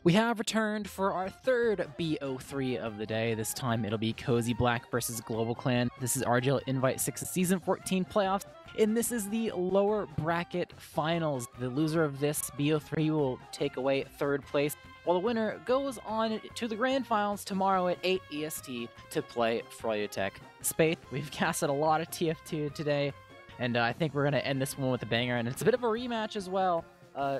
We have returned for our third BO3 of the day. This time it'll be Cozy Black versus Global Clan. This is RGL Invite 6's Season 14 playoffs, and this is the lower bracket finals. The loser of this BO3 will take away third place, while the winner goes on to the grand finals tomorrow at 8 EST to play Froyotech. Space, we've casted a lot of TF2 today, and I think we're going to end this one with a banger, and it's a bit of a rematch as well.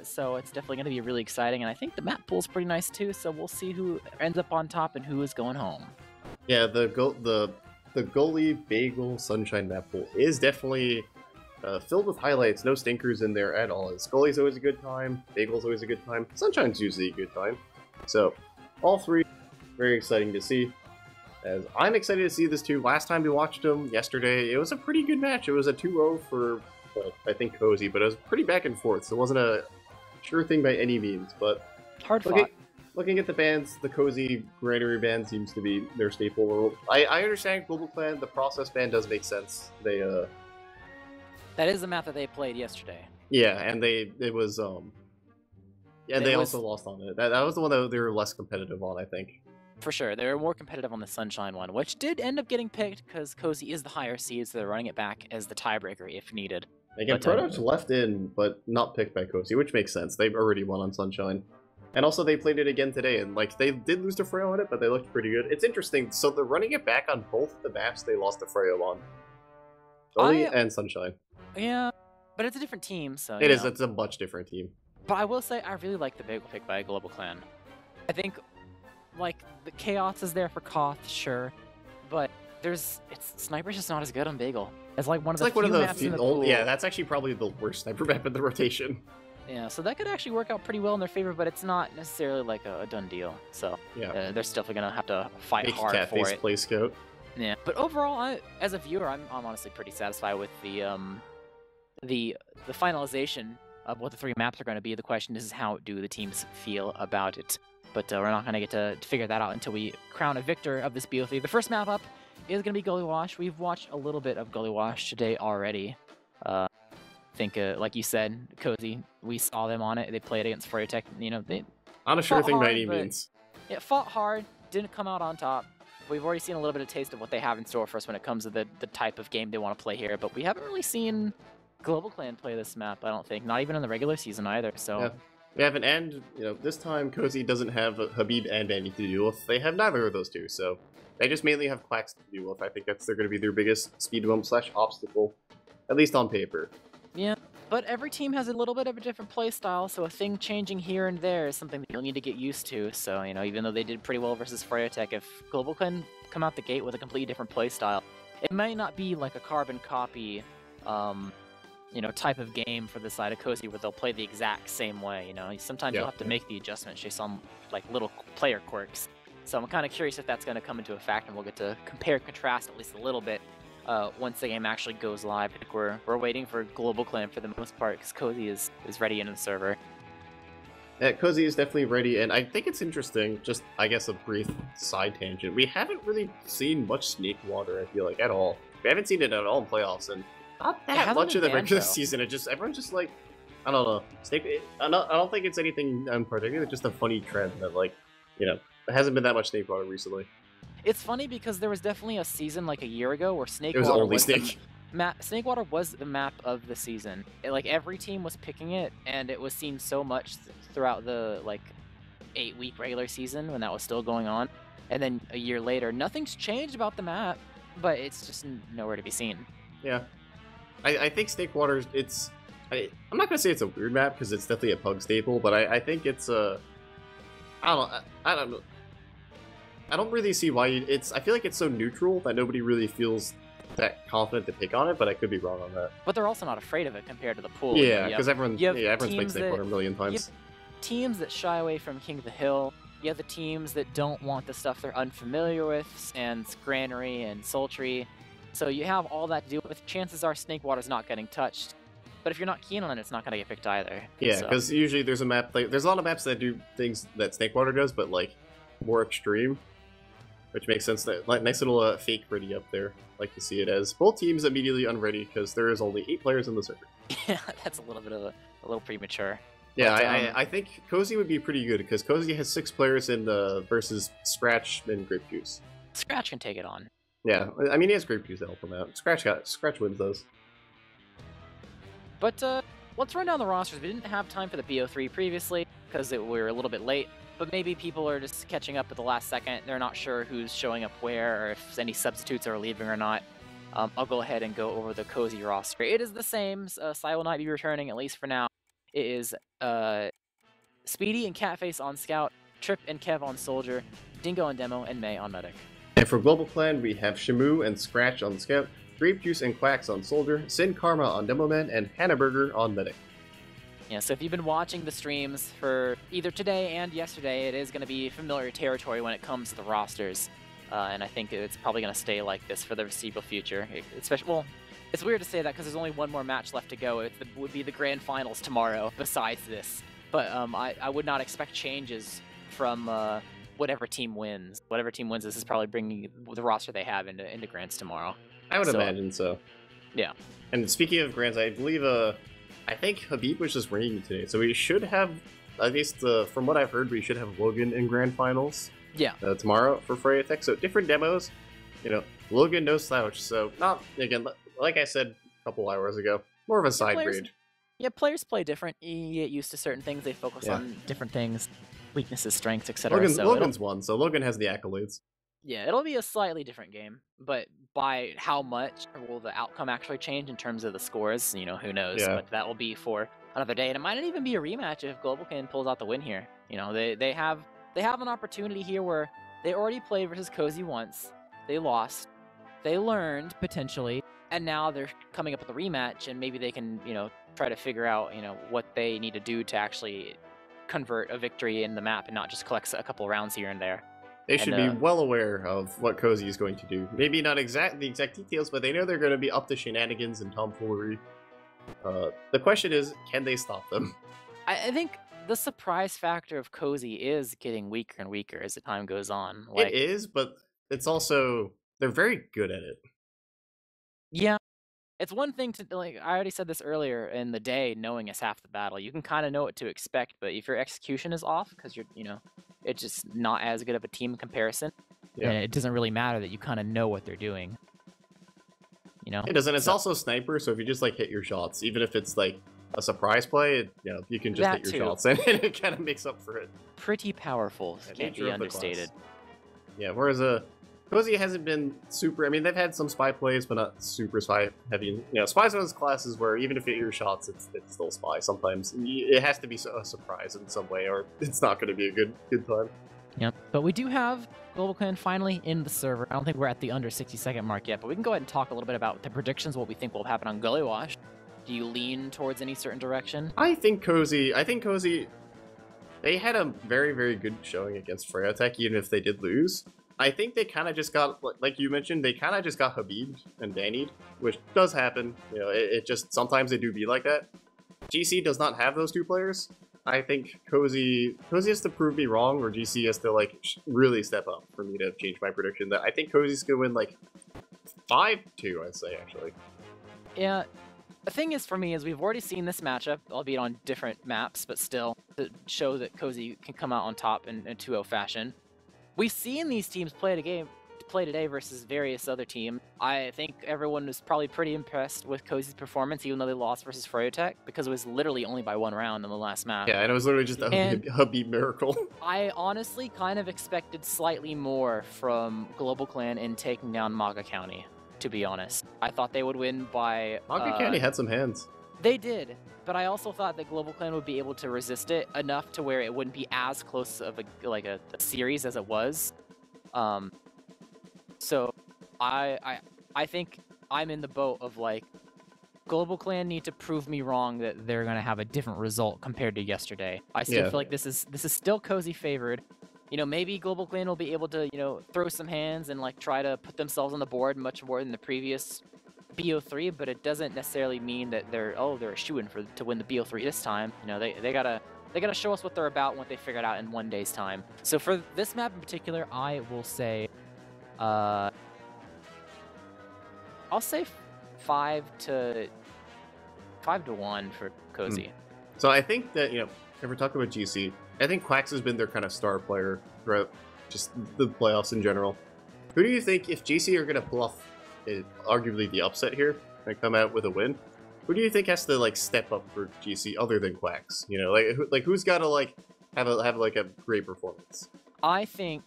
So it's definitely going to be really exciting, and I think the map pool's pretty nice too, so we'll see who ends up on top and who is going home. Yeah, the goalie bagel sunshine map pool is definitely filled with highlights. No stinkers in there at all. Goalie's always a good time, bagel's always a good time, sunshine's usually a good time. So all three very exciting to see. As I'm excited to see this too. Last time we watched them yesterday, it was a pretty good match. It was a 2-0 for, well, I think Cozy, but it was pretty back and forth, so it wasn't a sure thing by any means. But hard fought. Looking at the bands, the Cozy Granary band seems to be their staple role. I understand Global Clan, the process band does make sense. They That is the map that they played yesterday. Yeah, and it was they also lost on it. That was the one that they were less competitive on, I think. For sure, they were more competitive on the Sunshine one, which did end up getting picked because Cozy is the higher seed, so they're running it back as the tiebreaker if needed. Again, Prototype's left in, but not picked by Cozy, which makes sense. They've already won on Sunshine. And also, they played it again today, and like they did lose to Freo on it, but they looked pretty good. It's interesting, so they're running it back on both the maps they lost to Freo on. Goalie and Sunshine. Yeah, but it's a different team, so it is. It's a much different team. But I will say, I really like the bagel pick by Global Clan. I think, like, the chaos is there for Koth, sure, but Sniper's just not as good on Bagel. It's like one of the few maps in the pool. Yeah, that's actually probably the worst Sniper map in the rotation. Yeah, so that could actually work out pretty well in their favor, but it's not necessarily like a done deal. So yeah, they're still gonna have to fight hard for it. Play scout. Yeah, but overall, as a viewer, I'm honestly pretty satisfied with the finalization of what the three maps are going to be. The question is how do the teams feel about it? But we're not going to get to figure that out until we crown a victor of this BO3. The first map up is going to be Gully Wash. We've watched a little bit of Gully Wash today already. I think, like you said, Cozy, we saw them on it. They played against Froyotech. You know, they not a sure thing by any means. Yeah, fought hard, didn't come out on top. We've already seen a little bit of taste of what they have in store for us when it comes to the type of game they want to play here, but we haven't really seen Global Clan play this map, I don't think. Not even in the regular season either, so... Yeah. We have an end, this time Cozy doesn't have Habib and Andy to deal with. They have neither of those two, so they just mainly have Quacks to deal with. I think they're going to be their biggest speed bump / obstacle, at least on paper. Yeah, but every team has a little bit of a different play style, so a thing changing here and there is something that you'll need to get used to. So, even though they did pretty well versus Froyotech, if Global Clan come out the gate with a completely different play style, it might not be like a carbon copy, type of game for the side of Cozy where they'll play the exact same way, Sometimes you'll have to make the adjustments based on, like, little player quirks. So I'm kind of curious if that's going to come into effect, and we'll get to compare and contrast at least a little bit once the game actually goes live. I think we're waiting for Global Clan for the most part, because Cozy is ready into the server. Yeah, Cozy is definitely ready, and I think it's interesting, just, I guess, a brief side tangent. We haven't really seen much Snake Water, I feel like, at all. We haven't seen it at all in playoffs, and not that much of the regular season. Everyone's just like, I don't know. I don't think it's anything in particular. It's just a funny trend that, like, there hasn't been that much Snake Water recently. It's funny because there was definitely a season like a year ago where Snake Water was the map of the season. Like every team was picking it, and it was seen so much throughout the 8-week regular season when that was still going on. And then a year later, nothing's changed about the map, but it's just nowhere to be seen. Yeah. I think Snake Water, I'm not going to say it's a weird map, because it's definitely a pug staple, but I think it's I don't know. I don't really see why I feel like it's so neutral that nobody really feels that confident to pick on it, but I could be wrong on that. But they're also not afraid of it compared to the pool. Yeah, because everyone's played Snake Water a million times. You have teams that shy away from King of the Hill. You have the teams that don't want the stuff they're unfamiliar with, and Granary and Sultry. So you have all that to do with. Chances are Snake Water's not getting touched. But if you're not keen on it, it's not going to get picked either. Yeah, because usually there's a map, there's a lot of maps that do things that Snake Water does, but more extreme. Which makes sense. That nice little fake ready up there, like to see it as. Both teams immediately unready because there is only 8 players in the server. Yeah, that's a little premature. Yeah, But, I think Cozy would be pretty good because Cozy has 6 players in the versus Scratch and Grape Juice. Scratch can take it on. Yeah, I mean he has Grape Juice to help him out. Scratch wins those. But let's run down the rosters. We didn't have time for the BO3 previously because we were a little bit late. But maybe people are just catching up at the last second. They're not sure who's showing up where or if any substitutes are leaving or not. I'll go ahead and go over the Cozy roster. It is the same. Sai will not be returning, at least for now. It is Speedy and Catface on Scout, Trip and Kev on Soldier, Dingo on Demo, and May on Medic. And for Global Clan, we have Shamu and Scratch on Scout, Grape Juice and Quacks on Soldier, Sin Karma on Demoman, and Hannah Burger on Medic. Yeah, so if you've been watching the streams for either today and yesterday, it is going to be familiar territory when it comes to the rosters. And I think it's probably going to stay like this for the foreseeable future. Especially, well, it's weird to say that because there's only one more match left to go. It would be the grand finals tomorrow besides this. But I would not expect changes from whatever team wins. Whatever team wins, this is probably bringing the roster they have into Grands tomorrow. I would imagine so. Yeah. And speaking of Grands, I believe, I think Habib was just ringing today. So we should have, at least from what I've heard, we should have Logan in Grand Finals. Yeah. Tomorrow for Freya Tech. So different demos. You know, Logan no slouch. So not, again, like I said a couple hours ago, more of a side grade. Yeah, players play different. You get used to certain things. They focus on different things, weaknesses, strengths, etc. Logan's won, so Logan has the accolades. Yeah, it'll be a slightly different game, but by how much will the outcome actually change in terms of the scores? You know, who knows? Yeah. But that will be for another day, and it might not even be a rematch if Global Clan pulls out the win here. You know, they have an opportunity here where they already played versus Cozy once, they lost, they learned potentially, and now they're coming up with a rematch, and maybe they can, you know, try to figure out, you know, what they need to do to actually convert a victory in the map and not just collect a couple rounds here and there. They should be well aware of what Cozy is going to do. Maybe not the exact details, but they know they're going to be up to shenanigans and tomfoolery. The question is, can they stop them? I think the surprise factor of Cozy is getting weaker and weaker as the time goes on. It is, but it's also, they're very good at it. Yeah. It's one thing to, like, I already said this earlier in the day, knowing is half the battle. You can kind of know what to expect, but if your execution is off, because you're, you know, it's just not as good of a team comparison, then it doesn't really matter that you kind of know what they're doing. You know? It doesn't. It's also sniper, so if you just, like, hit your shots, even if it's, like, a surprise play, you know, you can just hit your shots, and it kind of makes up for it. Pretty powerful, can't be understated. Yeah, whereas Cozy hasn't been super. I mean, they've had some spy plays, but not super spy heavy. You know, spy's one of those classes where even if you hit your shots, it's still spy. Sometimes it has to be a surprise in some way, or it's not going to be a good time. Yep. But we do have Global Clan finally in the server. I don't think we're at the under 60-second mark yet, but we can go ahead and talk a little bit about the predictions, what we think will happen on Gully Wash. Do you lean towards any certain direction? I think Cozy, they had a very, very good showing against Freya Tech, even if they did lose. I think they kind of just got, like you mentioned, they kind of just got Habib and Danny, which does happen. You know, it just, sometimes they do be like that. GC does not have those two players. I think Cozy has to prove me wrong, or GC has to, like, really step up for me to change my prediction. That I think Cozy's going to win, like, 5-2, I'd say, actually. Yeah. The thing is, for me, is we've already seen this matchup, albeit on different maps, but still, to show that Cozy can come out on top in 2-0 fashion. We've seen these teams play today versus various other teams. I think everyone was probably pretty impressed with Cozy's performance, even though they lost versus Froyotech, because it was literally only by one round in the last map. Yeah, and it was literally just a Habib miracle. I honestly kind of expected slightly more from Global Clan in taking down Maga County, to be honest. I thought they would win by... Maga County had some hands. They did, but I also thought that Global Clan would be able to resist it enough to where it wouldn't be as close of a series as it was. So I think I'm in the boat of, like, Global Clan need to prove me wrong that they're gonna have a different result compared to yesterday. I still feel like this is still Cozy favored. You know, maybe Global Clan will be able to, you know, throw some hands and, like, try to put themselves on the board much more than the previous BO3, but it doesn't necessarily mean that they're a shoo-in to win the BO3 this time. You know, they gotta show us what they're about and what they figured out in one day's time. So for this map in particular, I will say, I'll say 5-1 for Cozy. So I think that, you know, if we're talking about GC, I think Quacks has been their kind of star player throughout just the playoffs in general. Who do you think, if GC are going to pull off arguably the upset here and come out with a win, who do you think has to like step up for GC other than Quacks? You know, like who's got to like have like a great performance? I think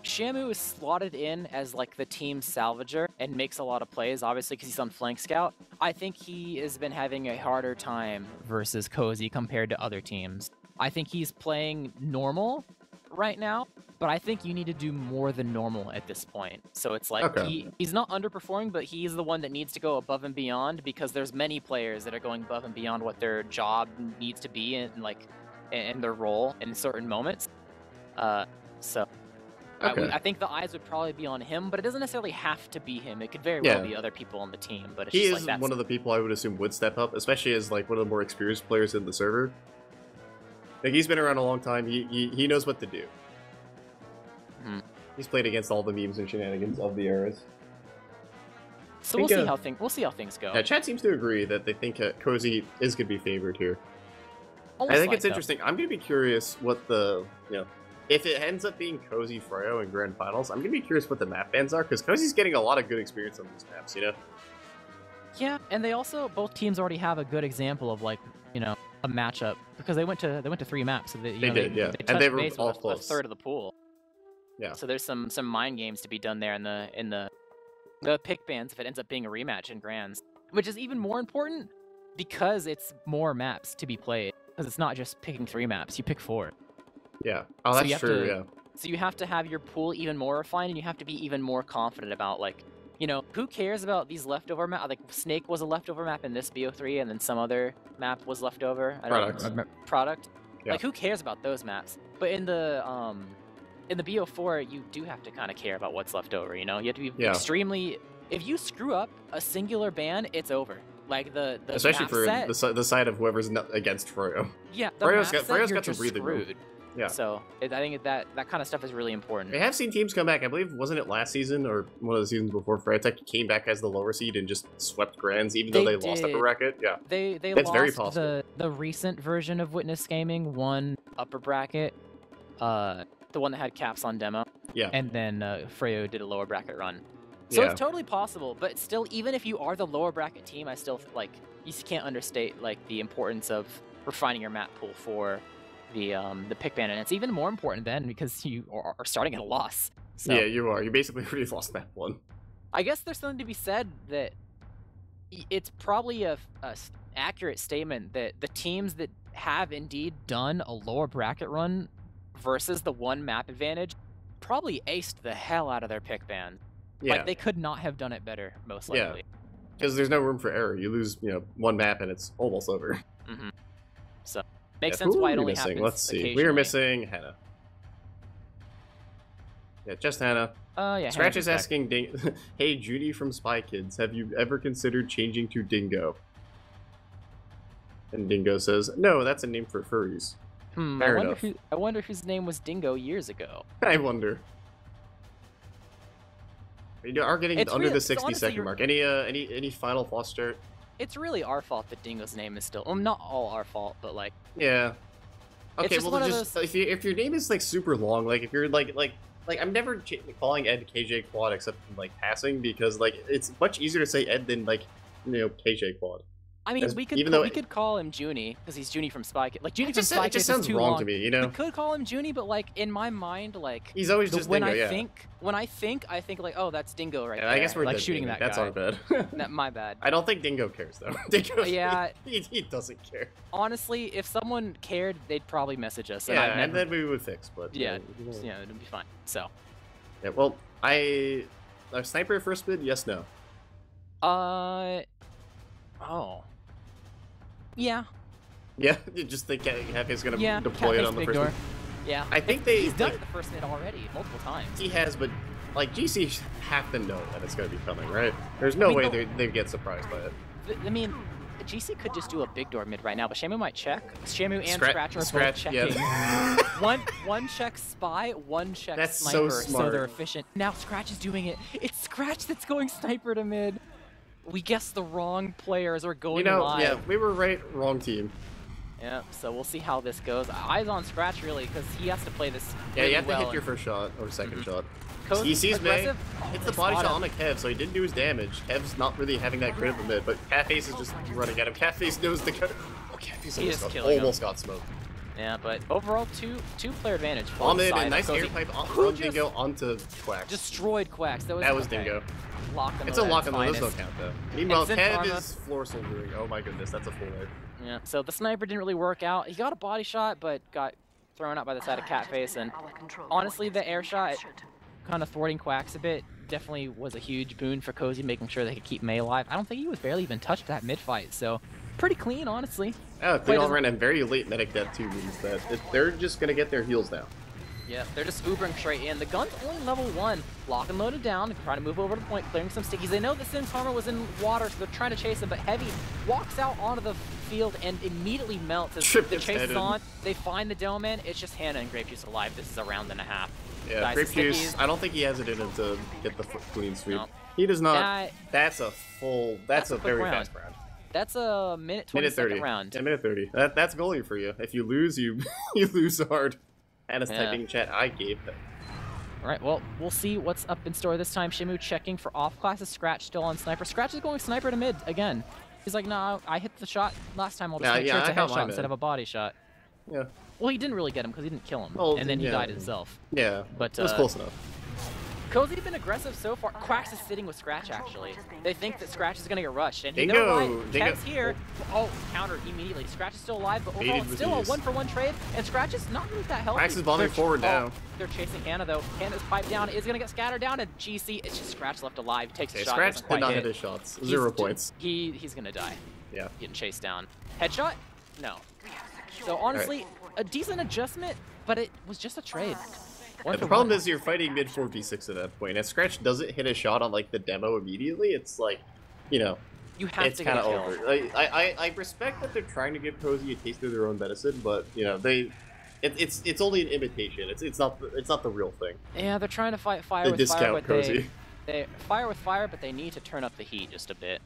Shamu is slotted in as like the team salvager and makes a lot of plays, obviously because he's on flank scout. I think he has been having a harder time versus Cozy compared to other teams. I think he's playing normal right now, but I think you need to do more than normal at this point. So it's like he's not underperforming, but he's the one that needs to go above and beyond, because there's many players that are going above and beyond what their job needs to be in their role in certain moments. I think the eyes would probably be on him, but it doesn't necessarily have to be him. It could very well be other people on the team. But it's he just is like one of the people I would assume would step up, especially as like one of the more experienced players in the server. Like, he's been around a long time. He knows what to do. He's played against all the memes and shenanigans of the eras. So we'll see how things go. Yeah, Chad seems to agree that they think Cozy is going to be favored here. Almost I think like it's interesting. I'm going to be curious what the if it ends up being Cozy Freo in Grand Finals. I'm going to be curious what the map bans are, because Cozy's getting a lot of good experience on these maps. You know. Yeah, and they also, both teams already have a good example of, like, a matchup, because they went to 3 maps. So they did, yeah. And they were all close. A third of the pool. Yeah. So there's some mind games to be done there in the pick bans if it ends up being a rematch in Grands, which is even more important because it's more maps to be played. Because it's not just picking 3 maps, you pick 4. Yeah. Oh, that's true. Yeah. So you have to have your pool even more refined, and you have to be even more confident about, like, who cares about these leftover maps? Like, Snake was a leftover map in this BO3, and then some other map was leftover. Product. Yeah. Like, who cares about those maps? But in the BO4, you do have to kind of care about what's left over. You have to be extremely. If you screw up a singular ban, it's over. Like the especially map for set, the side of whoever's against Freo. Yeah, Freyo's you're got some breathing room. Yeah. So I think that kind of stuff is really important. I have seen teams come back. I believe, wasn't it last season or one of the seasons before, Freyatech came back as the lower seed and just swept Grands, even though they lost upper bracket. Yeah, they That's lost very possible. the recent version of Witness Gaming won upper bracket, the one that had caps on demo. Yeah, and then Freo did a lower bracket run. So it's totally possible, but still, even if you are the lower bracket team, I still you can't understate the importance of refining your map pool for the pick ban, and it's even more important then because you are starting at a loss. So, yeah, you are. You basically already lost map 1. I guess there's something to be said that it's probably a accurate statement that the teams that have indeed done a lower bracket run versus the 1 map advantage probably aced the hell out of their pick ban. Yeah. Like, they could not have done it better, most likely. Because there's no room for error. You lose, 1 map and it's almost over. So makes sense why it only missing? happens. Let's see. We are missing Hannah. Yeah, just Hannah. Yeah. Scratch is asking, hey, Judy from Spy Kids, have you ever considered changing to Dingo? And Dingo says, no, that's a name for furries. I wonder whose name was Dingo years ago. I wonder. We are getting under the 60-second mark. Any final thoughts, Stuart? It's really our fault that Dingo's name is still... Well, not all our fault, but yeah. Okay, well, those... if your name is super long, if you're like I'm never calling Ed KJ Quad except in passing, because it's much easier to say Ed than KJ Quad. I mean, we could call him Junie because he's Junie from Spy Kids. Junie from Spy Kids just sounds wrong to me, We could call him Junie, but in my mind, he's always just when Dingo. I think oh, that's Dingo right there. I guess we're shooting that guy. That's our bad. My bad. I don't think Dingo cares though. Dingo, he doesn't care. Honestly, if someone cared, they'd probably message us. And then we would fix. But it'd be fine. So. Yeah. Well, a sniper first bid? Yes. No. Oh. Yeah. Yeah, you just think Happy's gonna deploy it on the first door. Yeah. I think he's done it the first mid already, multiple times. He has, but GC have to know that it's gonna be coming, right? There's no way they get surprised by it. I mean, GC could just do a big door mid right now, but Shamu might check. Shamu and Scratch are both checking. Yes. one checks Spy, one checks That's Sniper, so smart. they're efficient. Now Scratch is doing it. It's Scratch that's going Sniper to mid. We guessed the wrong players are going live. Yeah, we were right, wrong team. Yeah, so we'll see how this goes. Eyes on Scratch, really, because he has to play this Yeah, really you have to well. hit your first shot, or second shot. Cozy's He sees me, aggressive. hits Oh, the body they shot spot on a Kev, so he didn't do his damage. Kev's not really having that crit of the mid, but Catface is just running at him. Catface knows the cut. Oh, Catface almost got smoked. Yeah, but overall, two-player advantage. On mid, a nice air pipe from Dingo onto Quax. Destroyed Quax. That was Dingo. It's a lock and load, there's no count though. Meanwhile, Kev Karma, is floor soldiering. Oh my goodness, that's a full hit. Yeah, so the sniper didn't really work out. He got a body shot, but got thrown out by the side of Catface. And honestly, the air shot, kind of thwarting Quax a bit, definitely was a huge boon for Cozy, making sure they could keep May alive. I don't think he was barely even touched that mid-fight, so pretty clean, honestly. Yeah, clean all around, and very late medic death too means that they're just gonna get their heals now. Yeah, they're just Ubering straight in. The gun's only level 1. Lock and loaded down, trying to move over to the point, clearing some stickies. They know that Sin Karma was in water, so they're trying to chase him, but Heavy walks out onto the field and immediately melts as the chase is on. They find the Doman. It's just Hannah and Grape Juice alive. This is a round and a half. Yeah, Grape Juice, I don't think he has it in him to get the clean sweep. No. He does not. That's a very fast round. That's a minute 20-second round. Yeah, minute 30. That's goalie for you. If you lose, you lose hard. Anna's typing in chat, I gave them. Alright, well, we'll see what's up in store this time. Shimu checking for off classes. Scratch still on Sniper. Scratch is going Sniper to mid again. He's like, no, I hit the shot last time. I'll just make sure it's a headshot instead of a body shot. Yeah. Well, he didn't really get him because he didn't kill him. Well, and then he died himself. Yeah, but it was close enough. Cozy's been aggressive so far. Quax is sitting with Scratch, actually. They think that Scratch is going to get rushed. And Dingo! You know what? Kev's here. Oh, countered immediately. Scratch is still alive, but overall it's still a one-for-one trade. And Scratch is not really that healthy. Quax is bombing forward now. They're chasing Hannah, though. Hannah's pipe down is going to get scattered down, and GC, it's just Scratch left alive. He takes a shot. Scratch did not hit his shots. 0 points. He's going to die. Yeah. Getting chased down. Headshot? No. So honestly, a decent adjustment, but it was just a trade. Yeah, the problem is you're fighting mid 4v6 at that point. If Scratch doesn't hit a shot on like the demo immediately, it's like, you know, you have it's kind of over. I respect that they're trying to give Cozy a taste of their own medicine, but you know it's only an imitation. It's not the real thing. Yeah, they're trying to fight fire with fire, but they fire with fire, but they need to turn up the heat just a bit.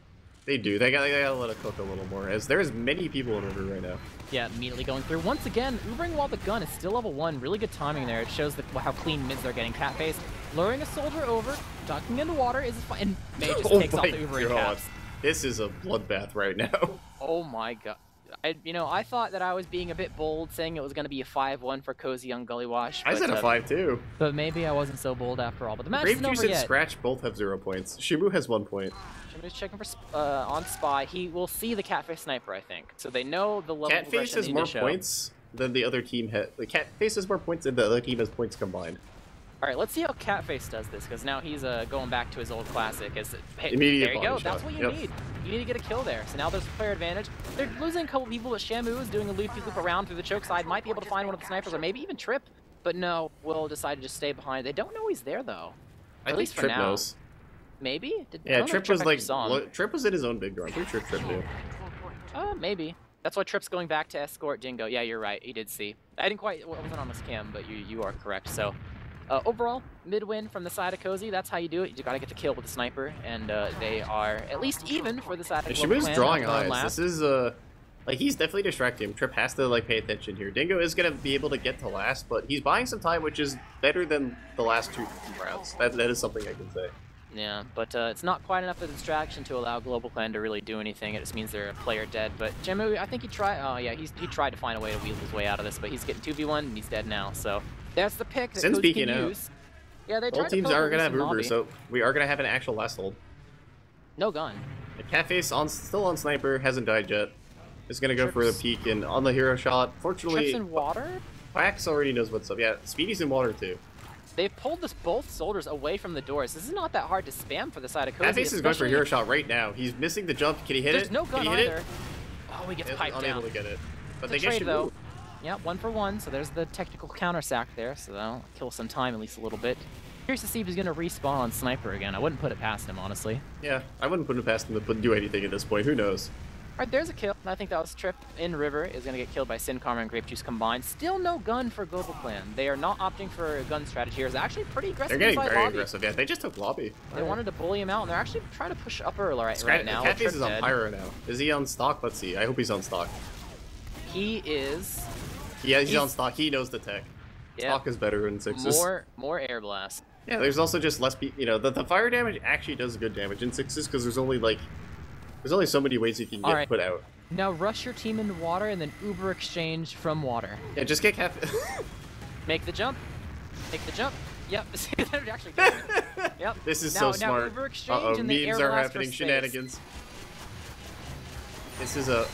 They do. They gotta let it cook a little more, as there's many people in River right now. Yeah, immediately going through. Once again, Ubering while the gun is still level 1. Really good timing there. It shows how clean mids they're getting. Catface luring a soldier over, ducking into water is fine. And May just takes off the Ubering caps. This is a bloodbath right now. Oh my god. I thought that I was being a bit bold, saying it was going to be a 5-1 for Cozy on Gully Wash. I said a 5-2. But maybe I wasn't so bold after all. But the match isn't over yet. Grape Juice and Scratch both have 0 points. Shimu has 1 point. Shimu's checking for on Spy. He will see the Catface sniper, I think. So they know the level of Catface has more points than the other team has. The Catface has more points than the other team has points combined. All right, let's see how Catface does this, because now he's going back to his old classic. Hey, immediate there you go. Shot. That's what you need. You need to get a kill there. So now there's a player advantage. They're losing a couple people, but Shamu is doing a loop around through the choke side. Might be able to find one of the snipers, or maybe even Trip. But no, Will decided to just stay behind. They don't know he's there, though. At least for Trip now. knows. Maybe? Trip was like... Trip was in his own big run. I'm pretty sure Trip knew. Maybe. That's why Trip's going back to escort Dingo. Yeah, you're right. He did see. I wasn't on this cam, but you are correct. So, overall, mid-win from the side of Cozy. That's how you do it. You gotta get the kill with the sniper, and they are at least even for the side of Shimu's drawing eyes. This is, like, he's definitely distracting him. Trip has to, like, pay attention here. Dingo is gonna be able to get to last, but he's buying some time, which is better than the last 2 rounds. That is something I can say. Yeah, but it's not quite enough of a distraction to allow Global Clan to really do anything. It just means they're a player dead. But Jemu, I think he tried. Oh yeah, he tried to find a way to wheel his way out of this, but he's getting 2v1 and he's dead now. So that's the pick that Cozy can use. Yeah, they both teams are gonna have Uber, so we are gonna have an actual last hold. No gun. The Catface still on sniper, hasn't died yet. Is gonna go for the peek and on the hero shot. Fortunately, Trips in water. Quax already knows what's up. Yeah, Speedy's in water too. They've pulled both soldiers away from the doors. This is not that hard to spam for the side of Cozy. Catface is going for a hero shot right now. He's missing the jump. Can he hit it? There's no gun either. Oh, he gets piped down. Unable to get it. But they get though. Yeah, 1 for 1. So there's the technical counter sack there. So that'll kill some time at least a little bit. Curious to see if he's going to respawn on Sniper again. I wouldn't put it past him, honestly. Yeah, I wouldn't put it past him to do anything at this point. Who knows? All right, there's a kill. I think that was Trip in River is going to get killed by Sin Karma and Grape Juice combined. Still no gun for Global Clan. They are not opting for a gun strategy here. It's actually pretty aggressive. They're getting very aggressive. Yeah, they just took lobby. They wanted to bully him out, and they're actually trying to push upper right now. Catface is on Pyro now. Is he on stock? Let's see. I hope he's on stock. He is. Yeah, he's on stock. He knows the tech. Yeah. Stock is better in sixes. More air blast. Yeah, there's also just less. You know, the fire damage actually does good damage in sixes because there's only so many ways you can get put out. Now rush your team into water and then Uber exchange from water. Yeah, just get cap. Make the jump. Make the jump. Yep. They're actually doing it. Yep. This is so smart. Now Uber exchange and then memes air are blast happening. for space. Shenanigans. This is a.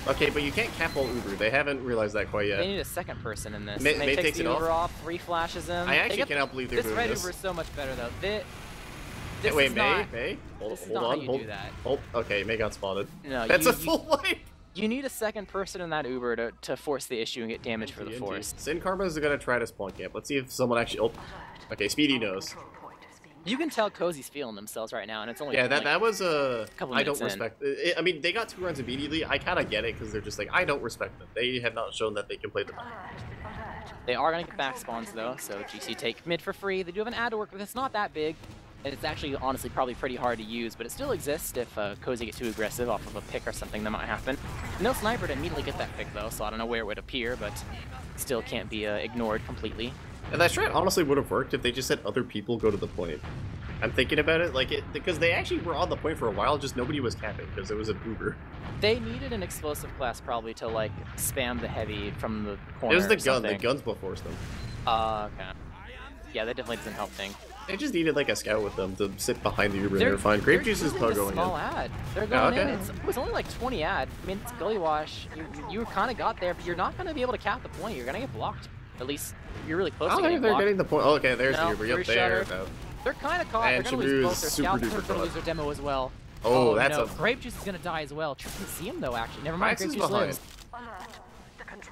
Okay, but you can't cap all Uber. They haven't realized that quite yet. They need a second person in this. May takes takes the it Uber off, reflashes him. I actually cannot believe they're doing this. this. Red Uber is so much better though. Wait, May? Hold on. Do that. Okay, May got spotted. No, that's a full wipe. You need a second person in that Uber to force the issue and get damage for the force. Sin Karma is gonna try to spawn camp. Let's see if someone actually. Oh, okay. Speedy knows. You can tell Cozy's feeling themselves right now, and it's only that was a. Couple I don't minutes respect. I mean, they got 2 runs immediately. I kind of get it because they're just like, I don't respect them. They have not shown that they can play the map. They are gonna get back spawns though, so GC take mid for free. They do have an ad to work with. It's not that big. And it's actually, honestly, probably pretty hard to use, but it still exists if Cozy gets too aggressive off of a pick or something that might happen. No sniper to immediately get that pick, though, so I don't know where it would appear, but still can't be ignored completely. And that strat honestly would have worked if they just had other people go to the point. I'm thinking about it, because they actually were on the point for a while, just nobody was capping, because it was an Uber. They needed an explosive class, probably, to, spam the heavy from the corner. It was the gun. The guns will force them. Okay. Yeah, that definitely doesn't help things. They just needed a scout with them to sit behind the Uber and they're fine. Grape Juice is going in. Small ad. They're going in. It was only 20 ad. I mean, it's Gully Wash. You kind of got there, but you're not going to be able to cap the point. You're going to get blocked. At least you're really close to getting blocked. They're getting the point. Oh, okay, there's the Uber. Yep, there. They're kind of caught. And they're going to lose both their scouts. They're duper going to lose their demo as well. Oh, that's no. Grape Juice is going to die as well. Trip can see him, though, actually. Never mind. Grape Juice lives.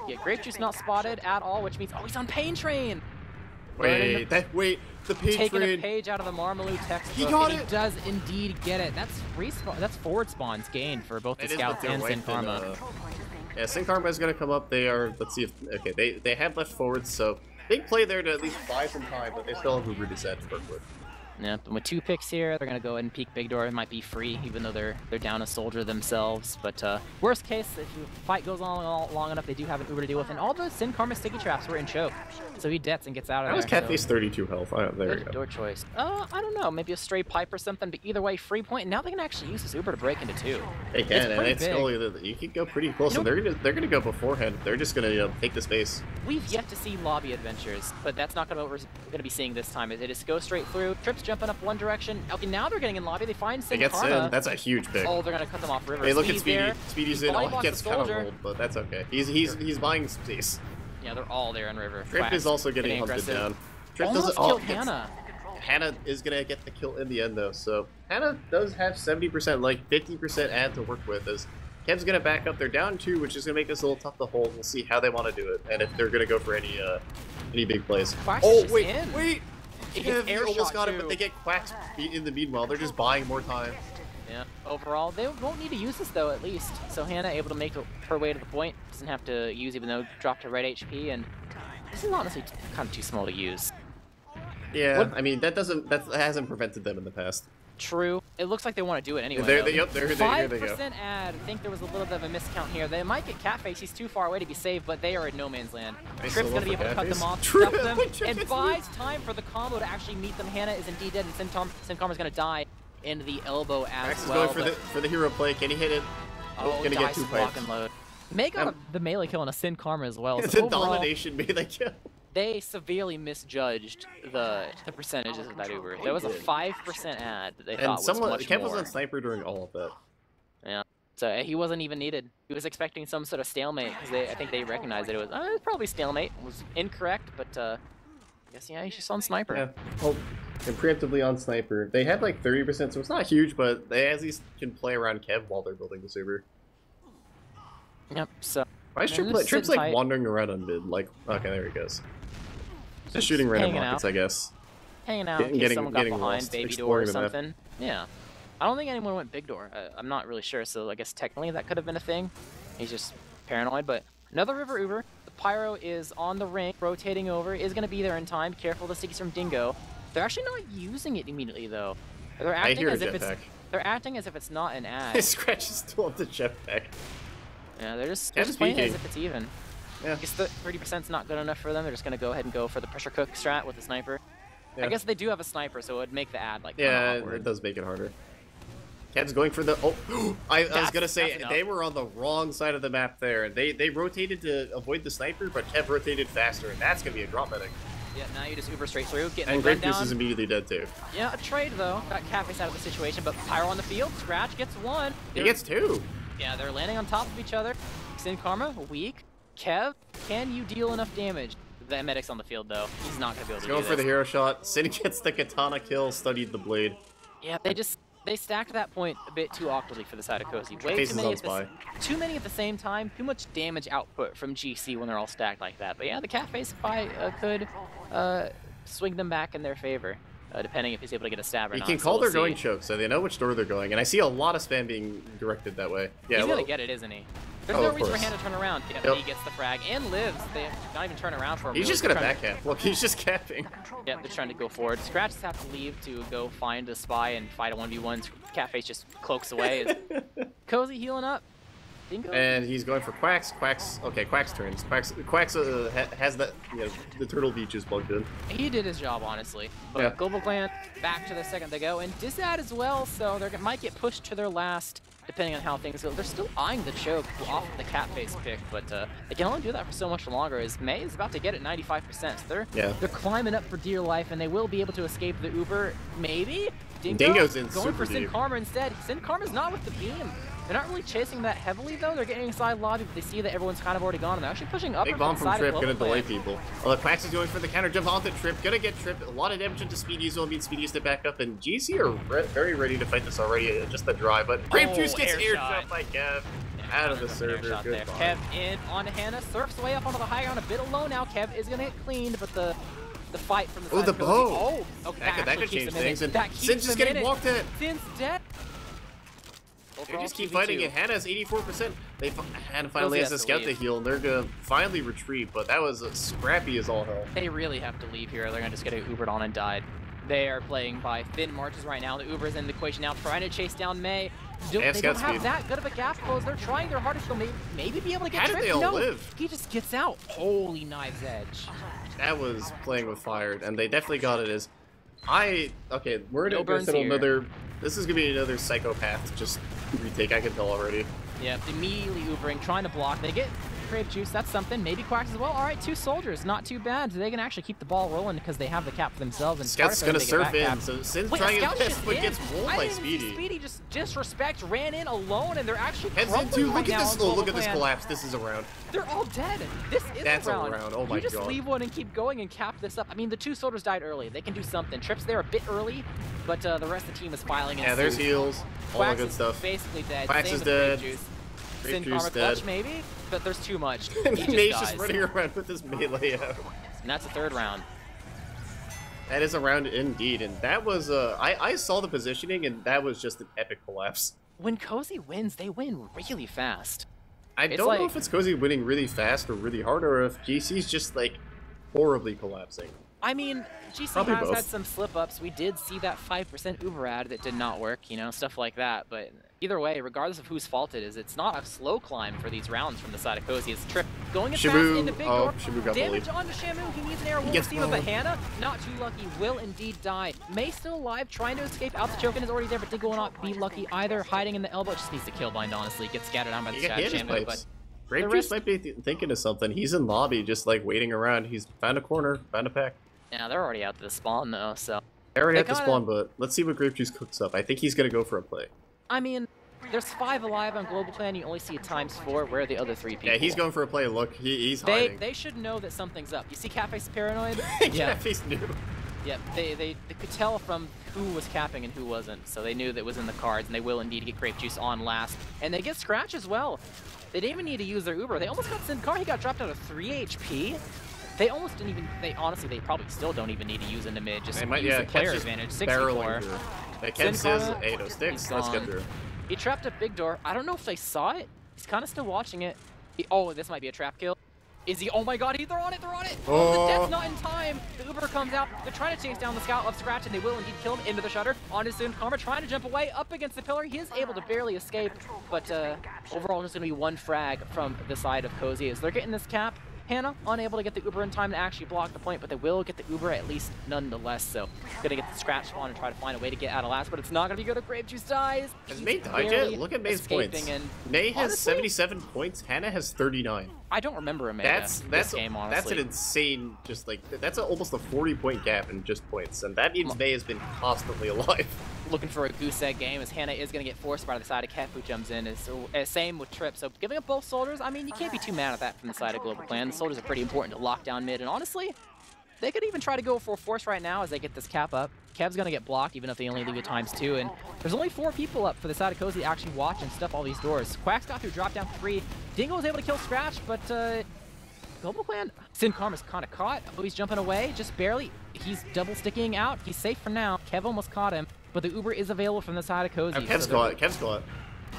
Yeah, Grape Juice not spotted at all, which means, he's on Pain Train. Wait, the Pain Train. Taking a page out of the Marmaloo textbook. He got it. He does indeed get it. That's that's forward spawns gained for both the scouts and Sin Karma. Yeah, Sin Karma is gonna come up. They are. Let's see if they have left forwards, so big play there to at least buy some time, but they still have Uber to set to work with. Yeah, but with 2 picks here, they're gonna go ahead and peek Big Door. It might be free, even though they're down a soldier themselves. But worst case, if the fight goes on long enough, they do have an Uber to deal with. And all the Sin Karma sticky traps were in choke, so he debts and gets out of there. That was Catface 32 health. There you go. Door choice. I don't know, maybe a stray pipe or something. But either way, free point. And now they can actually use this Uber to break into 2. They can, and it's only you can go pretty close. And they're gonna go beforehand. They're just gonna take the space. We've yet to see lobby adventures, but that's not what we're gonna be seeing this time. It is go straight through. Trips jumping up one direction. Okay, now they're getting in lobby. They find Sin Karma. That's a huge pick. Oh, they're gonna cut them off river. Hey, look at Speedy. There. Speedy's in. Oh, he gets kind of rolled, but that's okay. He's buying space. Yeah, they're all there in river. Trip is also getting hunted down. Trip almost killed Hannah. Hannah is gonna get the kill in the end though. So Hannah does have 70%, 50% ad to work with. As Kev's gonna back up. They're down 2, which is gonna make this a little tough to hold. We'll see how they want to do it and if they're gonna go for any big plays. Oh wait. They almost got it, but they get quacked in the meanwhile. They're just buying more time. Yeah, overall, they won't need to use this, though, at least. So Hannah able to make her way to the point. Doesn't have to use, even though dropped her red HP, and this is honestly kind of too small to use. Yeah, I mean, that hasn't prevented them in the past. True. It looks like they want to do it anyway. Here they go. 5% ad. I think there was a little bit of a miscount here. They might get Catface. He's too far away to be saved, but they are in no man's land. Trip's going to be able to cut them off, stuff them, and buys time for the combo to actually meet them. Hannah is indeed dead, and Sin Karma's going to die into the elbow as Max well. is going for the hero play. Can he hit it? Oh, gonna get 2 pipes. Load. May got the melee kill on a Sin Karma as well. It's so a domination melee kill. They severely misjudged the percentages of that Uber. There was a 5% ad that they thought was much more. Kev was on sniper during all of that. Yeah, so he wasn't even needed. He was expecting some sort of stalemate because I think they recognized that it was probably stalemate. It was incorrect, but I guess he's just on sniper. Yeah, well, and preemptively on sniper. They had 30%, so it's not huge, but they at least can play around Kev while they're building the Uber. Yep. So why is Trip's wandering around on mid? Okay, there he goes. Just shooting random rockets, I guess. Hanging out in case someone got behind Baby Door or something. Yeah. I don't think anyone went Big Door. I'm not really sure, so I guess technically that could have been a thing. He's just paranoid, but another River Uber. The Pyro is on the ring, rotating over, is going to be there in time. Careful, the stickies from Dingo. They're actually not using it immediately, though. They're acting as if it's not an ad. His Scratch is still on the jetpack. Yeah, they're just Kev's playing peeking. as if it's even. Yeah. I guess the 30%'s not good enough for them. They're just gonna go ahead and go for the pressure cook strat with the sniper. Yeah. I guess they do have a sniper, so it would make the ad like Yeah, awkward. it does make it harder. Kev's going for the I was gonna say they were on the wrong side of the map there. They rotated to avoid the sniper, but Kev rotated faster, and that's gonna be a drop medic. Yeah, now you just Uber straight through, getting And the gun Grape Juice down. is immediately dead too. Yeah, a trade though. Got Catface out of the situation, but Pyro on the field. Scratch gets one. He gets two. Yeah, they're landing on top of each other. Sin Karma, weak. Kev, can you deal enough damage? The medic's on the field though. He's not gonna be able to do Going this. for the hero shot. Sin gets the katana kill, studied the blade. Yeah, they stacked that point a bit too awkwardly for the side of Cozy. Way Faces too many, on Spy. too many at the same time. Too much damage output from GC when they're all stacked like that. But yeah, the Catface Spy could swing them back in their favor, depending if he's able to get a stab or You not. can So call we'll their see. going choke, so they know which door they're going. And I see a lot of spam being directed that way. Yeah, He's well, gonna get it, isn't he? There's Oh, no of reason for course. Hannah to turn around. Yeah, Yep. he gets the frag and lives. They not even turn around for him. he's really. just gonna They're trying backhand. Look, he's just capping. Yeah, they're trying to go forward. Scratch just have to leave to go find a spy and fight a 1v1. Catface just cloaks away. Cozy healing up. Dingo? And he's going for Quacks. Quacks. Okay, Quacks turns. Quacks has that. You know, the Turtle Beach is plugged in. He did his job, honestly. But Yeah. Global Clan back to the second they go, and Disad as well, so they might get pushed to their last, depending on how things go. They're still eyeing the choke off the Catface pick, but they can only do that for so much longer, as May is about to get at 95%. So they're climbing up for dear life, and they will be able to escape the Uber, maybe? Dingo's in going super for Sin deep. Karma instead. Sin Karma's not with the beam. They're not really chasing that heavily, though. They're getting inside lobby, but they see that everyone's kind of already gone, and they're actually pushing up. Big bomb from Trip, gonna delay people. Although Quacks is going for the counter jump onto Trip, gonna get Trip. A lot of damage into Speedy, so it means Speedy is to back up, and GC are very ready to fight this already. Just the drive, but Grape Juice gets air shot by Kev. Out of the server. Good bomb. Kev in on Hannah, surfs way up onto the high ground, a bit alone now. Kev is gonna get cleaned, but the fight from the side the of Cozy- bow. Oh, okay, That could change things. And that keeps Sin's just getting walked at. Sin's dead. They just keep fighting it. Hannah's 84%. Hannah finally has a scout to heal, and they're gonna finally retreat, but that was scrappy as all hell. They really have to leave here. They're gonna just get Ubered on and died. They are playing by thin marches right now. The Uber's in the equation now, trying to chase down May. They don't have that good of a gap close. They're trying their hardest to maybe be able to get How did Trip. they all No, live? he just gets out. Holy knife's edge. That was playing with fire, and they definitely got it as... Okay, we're No gonna burns settle here. another... This is gonna be another psychopath just retake, I can tell already. Yep, immediately Ubering, trying to block. They get Grape Juice, that's something. Maybe Quacks as well. All right, 2 soldiers, not too bad. They can actually keep the ball rolling because they have the cap for themselves. And Scout's gonna surf in, cap. so Sin's Wait, trying his Scout's best, just but in? gets rolled I by didn't even see Speedy. Speedy just disrespect, ran in alone, and they're actually Heads crumbling into, right look at now this, on oh, Global look at this Clan. collapse, this is a round. They're all dead. This is That's a a round. round, oh my You just God. leave one and keep going and cap this up. I mean, the 2 soldiers died early. They can do something. Trip's there a bit early, but the rest of the team is filing in. Yeah, there's heals, all the Quacks good is stuff. basically dead. Quacks Same is with Grape dead. Juice. Grape Sin Juice Karma dead. clutch maybe, but there's too much. And He May's just just dies. running around with his melee out. And that's the 3rd round. That is a round indeed, and that was, I saw the positioning, and that was just an epic collapse. When Cozy wins, they win really fast. I It's don't know like- if it's Cozy winning really fast or really hard, or if GC's just, like, horribly collapsing. I mean, GC Probably has both. had some slip-ups. We did see that 5% Uber ad that did not work, you know, stuff like that. But either way, regardless of whose fault it is, it's not a slow climb for these rounds from the side of Cozy. It's Trip going as fast Shabu, into Big oh, Door. Shabu got Damage bullied. onto Shamu. He needs an arrow. Will gets receive it, but bullied. Hannah, not too lucky, will indeed die. May still alive, trying to escape out. The Chokin is already there, but Dingo will not be lucky either. Hiding in the elbow, just needs to kill blind, honestly. Gets scattered on by the He got side hit of his Shamu, but pipes. Grape the Juice rest- might be thinking of something. He's in lobby, just, like, waiting around. He's found a corner, found a pack. yeah, they're already out to the spawn, though, so... I already They have to kinda- spawn, but let's see what Grape Juice cooks up. I think he's gonna go for a play. I mean, there's 5 alive on Global Clan. You only see ×4. Where are the other 3 people? Yeah, he's going for a play. Look, he's hiding. They should know that something's up. You see Catface paranoid? Yeah, face new. Yep. They could tell from who was capping and who wasn't, so they knew that was in the cards, and they will indeed get Grape Juice on last. And they get Scratch as well. They didn't even need to use their Uber. They almost got Sin Car. He got dropped out of 3 HP. They almost didn't even. Honestly, they probably still don't even need to use into mid. Just They might, use yeah, the player Kev's just advantage. barreling 64. through. Yeah, Kev Sin says Karma, 806. he's Let's get gone. through. He trapped a Big Door. I don't know if they saw it. He's kind of still watching it. Oh, this might be a trap kill. Is he? Oh my god, they're on it, they're on it! Oh. The death's not in time! The Uber comes out, they're trying to chase down the scout of Scratch, and they will indeed kill him into the shutter. On his Karma, trying to jump away, up against the pillar. He is able to barely escape, but overall just gonna be one frag from the side of Cozy as they're getting this cap. Hannah unable to get the Uber in time to actually block the point, but they will get the Uber at least nonetheless. So gonna get the scratch spawn and try to find a way to get out of last, but it's not gonna be good if Grapejuice dies. Has May died yet? Look at May's points. And May has honestly, 77 points. Hannah has 39. I don't remember a May That's this game, honestly. That's an insane, just like that's almost a 40-point gap in just points, and that means May has been constantly alive. Looking for a goose egg game as Hannah is going to get forced by the side of Kev, who jumps in. Same with Trip. So giving up both soldiers, I mean, you can't be too mad at that from the side of Global Clan. The soldiers are pretty important to lock down mid, and honestly, they could even try to go for force right now as they get this cap up. Kev's going to get blocked, even if they only leave it ×2, and there's only 4 people up for the side of Cozy to actually watch and stuff all these doors. Quack's got through drop down 3. Dingo was able to kill Scratch, but Global Clan, Sin Karma's kind of caught. Oh, he's jumping away, just barely. He's double sticking out. He's safe for now. Kev almost caught him, but the Uber is available from the side of Cozy. Kev's caught. Kev's caught.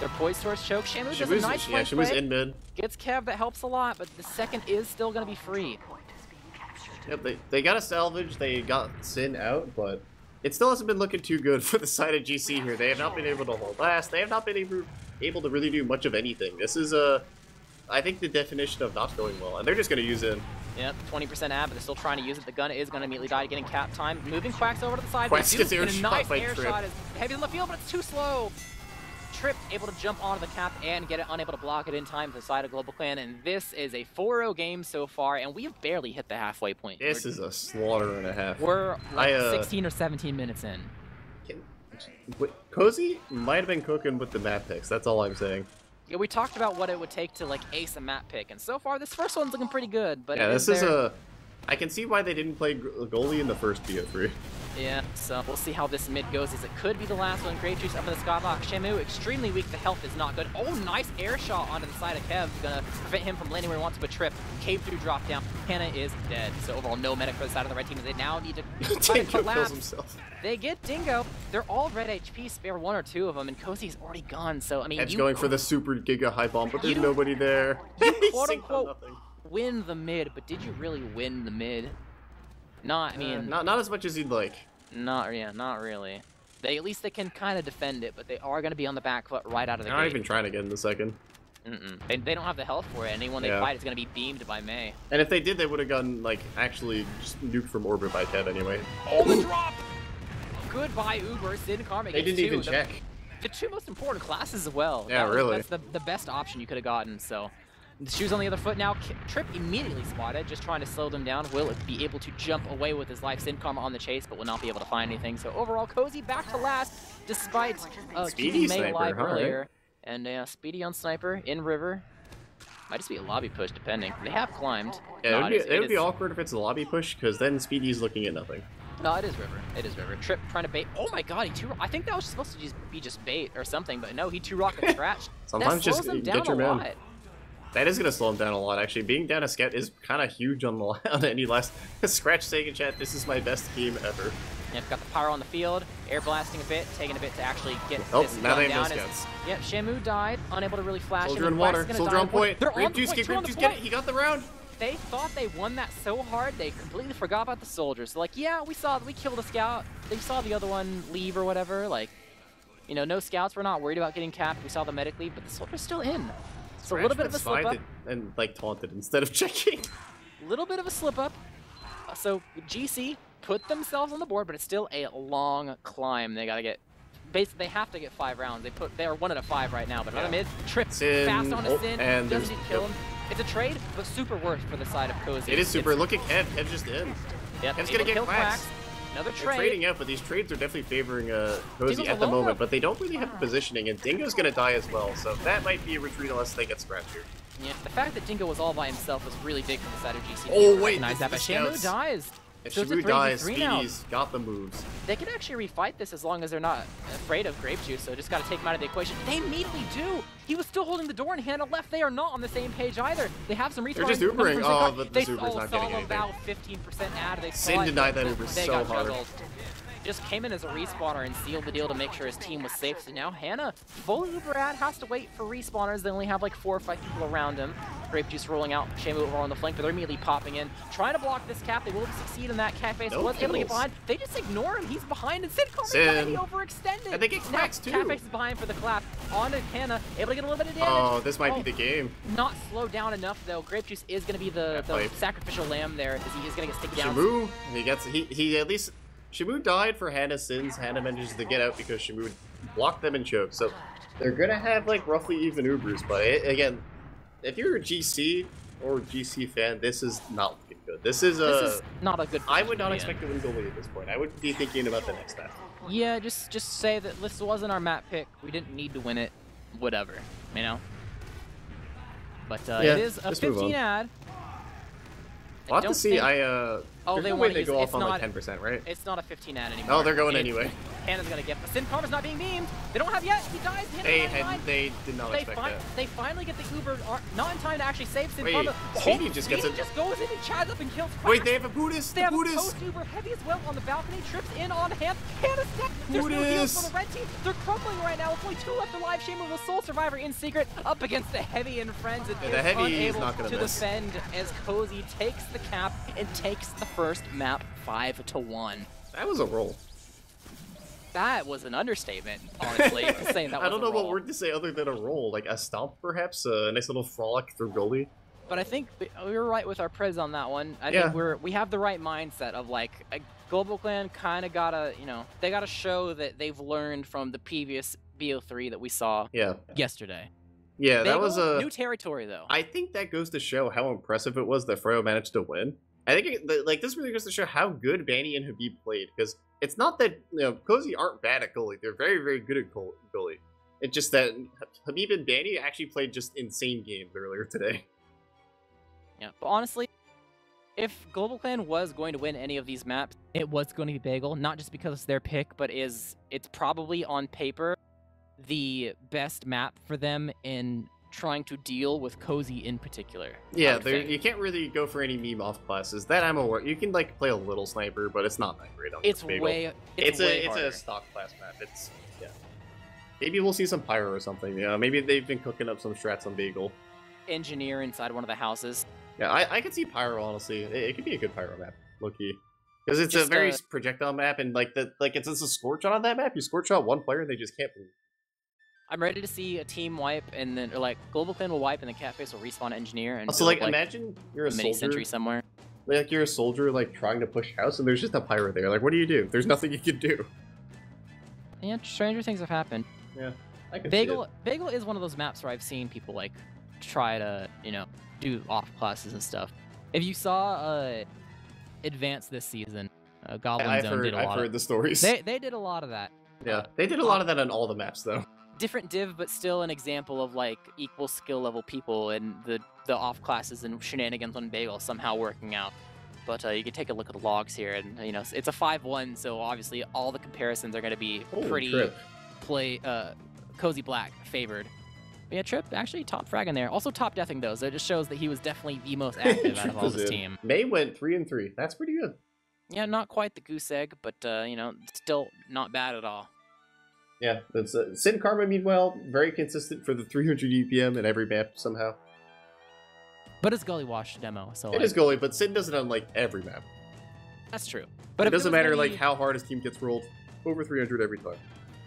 They're poised towards choke. Shamu does a nice play. Yeah, Shamu's in mid. Gets Kev, that helps a lot, but the second is still going to be free. Yep, they got a salvage. They got Sin out, but it still hasn't been looking too good for the side of GC here. They have not been able to hold last. They have not been able to really do much of anything. This is I think the definition of not going well, and they're just going to use it. Yep, 20% ad, but they're still trying to use it. The gun is going to immediately die, getting cap time. Moving Quacks over to the side. Quacks gets air a shot nice by air Trip. shot is heavy on the field, but it's too slow. Trip able to jump onto the cap and get it, unable to block it in time to the side of Global Clan, and this is a 4-0 game so far, and we have barely hit the halfway point. This is a slaughter and a half. We're like 16 or 17 minutes in. Cozy might have been cooking with the map picks. That's all I'm saying. Yeah, we talked about what it would take to like ace a map pick, and so far this first one's looking pretty good. But yeah, this is a. I can see why they didn't play goalie in the first BO3. Yeah, so we'll see how this mid goes, as it could be the last one. Grapejuice up in the skybox. Shamu extremely weak. The health is not good. Oh, nice air shot onto the side of Kev. Gonna prevent him from landing where he wants, but Trip came through drop down. Hannah is dead. So overall, no medic for the side of the red team. They now need to try to collapse. Himself. They get Dingo. They're all red HP, spare 1 or 2 of them, and Cozy's already gone. So I mean, Edge going for the super giga high bomb, but there's nobody there. You quote unquote win the mid, but did you really win the mid? Not, I mean, not as much as you'd like. Not really. At least they can kind of defend it, but they are going to be on the back foot right out of the gate. They're not even trying to get in the second. They don't have the health for it. Anyone they fight is going to be beamed by May. And if they did, they would have gotten, like, actually just nuked from orbit by Kev anyway. Oh, the drop! Goodbye, Uber. Sin Karma They gets didn't even 2. check. The 2 most important classes as well. Yeah, really. That's the best option you could have gotten, so. The shoes on the other foot now. Trip immediately spotted, just trying to slow them down. Will be able to jump away with his life. Sin Karma on the chase, but will not be able to find anything. So overall, Cozy back to last, despite keeping May alive earlier. And Speedy on Sniper, in River. Might just be a lobby push, depending. They have climbed. Yeah, it would be awkward if it's a lobby push, because then Speedy's looking at nothing. No, it is River. It is River. Trip trying to bait. Oh my god, I think that was supposed to be just bait or something, but no, he 2-rock and scratch. Sometimes that slows just him get down your a man. lot. That is going to slow him down a lot, actually. Being down a scat is kind of huge on any last. Scratch saying in chat, this is my best game ever. Yep, got the power on the field, air blasting a bit, taking a bit to actually get oh, this now gun they have down. no scouts. Yep, Shamu died, unable to really flash Soldier him. in water, soldier on point. They're on the Grapejuice, point. Grapejuice get it, he got the round. They thought they won that so hard, they completely forgot about the soldiers. So like, yeah, we killed a scout. They saw the other one leave or whatever. Like, you know, no scouts. We're not worried about getting capped. We saw the medic leave, but the soldier's still in. So a little bit of a slip up. And like taunted instead of checking. Little bit of a slip up. So GC put themselves on the board, but it's still a long climb. They gotta get. Basically, they have to get 5 rounds. They are 1 out of 5 right now. But another mid trip fast on a Sin. And doesn't kill him. It's a trade, but super worth for the side of Cozy. It is super. Look at Kev. Kev just in. Yep, Kev's gonna get Quacks. Another trade. They're trading out, but these trades are definitely favoring Cozy at the moment. But they don't really have the positioning, and Dingo's gonna die as well. So that might be a retreat unless they get scratched here. Yeah, the fact that Dingo was all by himself was really big for the side of GC. Oh wait, nice that, but Shamu dies. If So Shamu dies, Speedy's got the moves. They can actually refight this as long as they're not afraid of Grapejuice, so just got to take him out of the equation. They immediately do! He was still holding the door and Hannah left. They are not on the same page either. They have some They're just Ubering. Oh, but the Uber's not getting anything. about 15% ad. They Sin denied that Uber so got hard. juggled. just came in as a respawner and sealed the deal to make sure his team was safe. So now Hannah, full Uber ad, has to wait for respawners. They only have like 4 or 5 people around him. Grape Juice rolling out, Shamu over on the flank, but they're immediately popping in, trying to block this cap. They will succeed in that. Cafe was able to get behind. They just ignore him. He's behind, and Sin Carmen he overextended. And they get cracks too. Cafe is behind for the clap. On to Hannah, able to get a little bit of damage. Oh, this might be the game. Not slowed down enough though. Grape Juice is going to be the sacrificial lamb there, as he is going to get sticky down. Shamu, he at least Shamu died for Hannah's sins. Hannah manages to get out because Shamu blocked them and choked. So they're gonna have like roughly even Ubers, but again, if you're a GC or GC fan, this is not looking good. This is not a good. I would not expect to win goalie at this point. I would be thinking about the next map. Yeah, just say that this wasn't our map pick. We didn't need to win it. Whatever, you know. But it is a 15 ad. We'll have to see. Oh, they want to go off on like 10%, right? It's not a 15 ad anymore. Oh, they're going anyway. Hannah's gonna get the Sin Karma's not being beamed. They don't have yet. He dies. They did not expect that. They finally get the Uber, not in time to actually save Sin Karma. Shady just gets it. Just goes in and chads up and kills. Wait, they have a Buddhist. They have a post Uber heavy as well on the balcony. Trips in on Hannah. Hannah's dead. There's no heals for the red team. They're crumbling right now. With only 2 left alive. Shamu, the sole survivor in secret, up against the heavy and friends. And the heavy is not going to defend as Cozy takes the cap and takes the first map 5-1. That was a roll. That was an understatement, honestly. Saying that was I don't know what word to say other than a roll. Like a stomp, perhaps? A nice little frolic through goalie. But I think we were right with our prez on that one. I think we have the right mindset of like, Global Clan kind of gotta, you know, they gotta show that they've learned from the previous BO3 that we saw yesterday. Yeah, that was a new territory, though. I think that goes to show how impressive it was that Freo managed to win. I think this really goes to show how good Banny and Habib played, because it's not that Cozy aren't bad at goalie; they're very, very good at goalie. It's just that Habib and Banny actually played just insane games earlier today. Yeah, but honestly, if Global Clan was going to win any of these maps, it was going to be Bagel, not just because it's their pick, but it's probably on paper the best map for them in trying to deal with Cozy in particular. Yeah, you can't really go for any meme off classes. That I'm aware. You can like play a little sniper, but it's not that great on it's Bagel. It's a stock class map. Maybe we'll see some pyro or something. Yeah, maybe they've been cooking up some strats on Bagel. Engineer inside one of the houses. Yeah, I could see pyro, honestly. It could be a good pyro map, low-key. Because it's a very projectile map, and it's a scorch on that map. You scorch out one player, and they just can't move. I'm ready to see a team wipe, and then Global Clan will wipe, and then Catface will respawn Engineer. And also, imagine you're a mini soldier. Sentry somewhere. Like you're a soldier, trying to push house, and there's just a pyro there. Like, what do you do? There's nothing you can do. Yeah, stranger things have happened. Yeah, I can Bagel. see it. Bagel is one of those maps where I've seen people try to do off classes and stuff. If you saw Advance this season, Goblin Zone did a lot. I've heard the stories. They did a lot of that. Yeah, they did a lot of that on all the maps, though. Different div, but still an example of equal skill level people and the off classes and shenanigans on Bagel somehow working out. But you can take a look at the logs here, and it's a 5-1, so obviously all the comparisons are going to be pretty Cozy Black favored. But yeah, Trip actually top fragging there. Also top deathing though, so it just shows that he was definitely the most active out of all his team. May went 3-3. That's pretty good. Yeah, not quite the goose egg, but still not bad at all. Yeah, that's Sin Karma, meanwhile, very consistent for the 300 EPM in every map somehow. But it's Gully Wash demo, so it is Gully, but Sin does it on every map. That's true. But it doesn't matter how hard his team gets rolled, over 300 every time.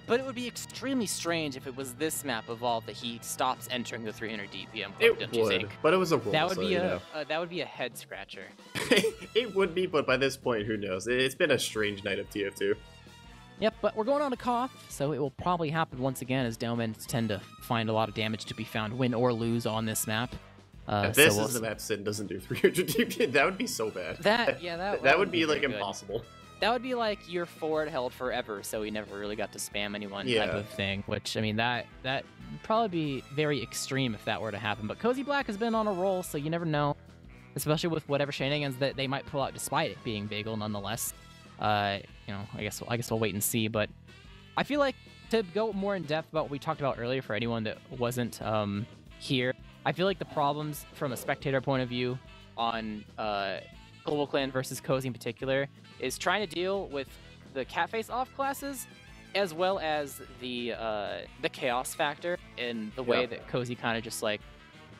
But it would be extremely strange if it was this map evolved that he stops entering the 300 DPM. It would, but it was a roll. That would be a head scratcher. It would be, but by this point, who knows? It's been a strange night of TF2. Yep, but we're going on a cough, so it will probably happen once again as Delmans tend to find a lot of damage to be found, win or lose on this map. If this is the map Sin doesn't do 300 DPM, that would be so bad. That would be impossible. That would be like your forward held forever, so he never really got to spam anyone type of thing. Which, I mean, that would probably be very extreme if that were to happen. But Cozy Black has been on a roll, so you never know. Especially with whatever shenanigans that they might pull out despite it being Bagel nonetheless. I guess we'll wait and see. But I feel like to go more in depth about what we talked about earlier for anyone that wasn't here, I feel like the problems from a spectator point of view on Global Clan versus Cozy in particular is trying to deal with the Catface off classes, as well as the chaos factor in the way that Cozy kind of just like,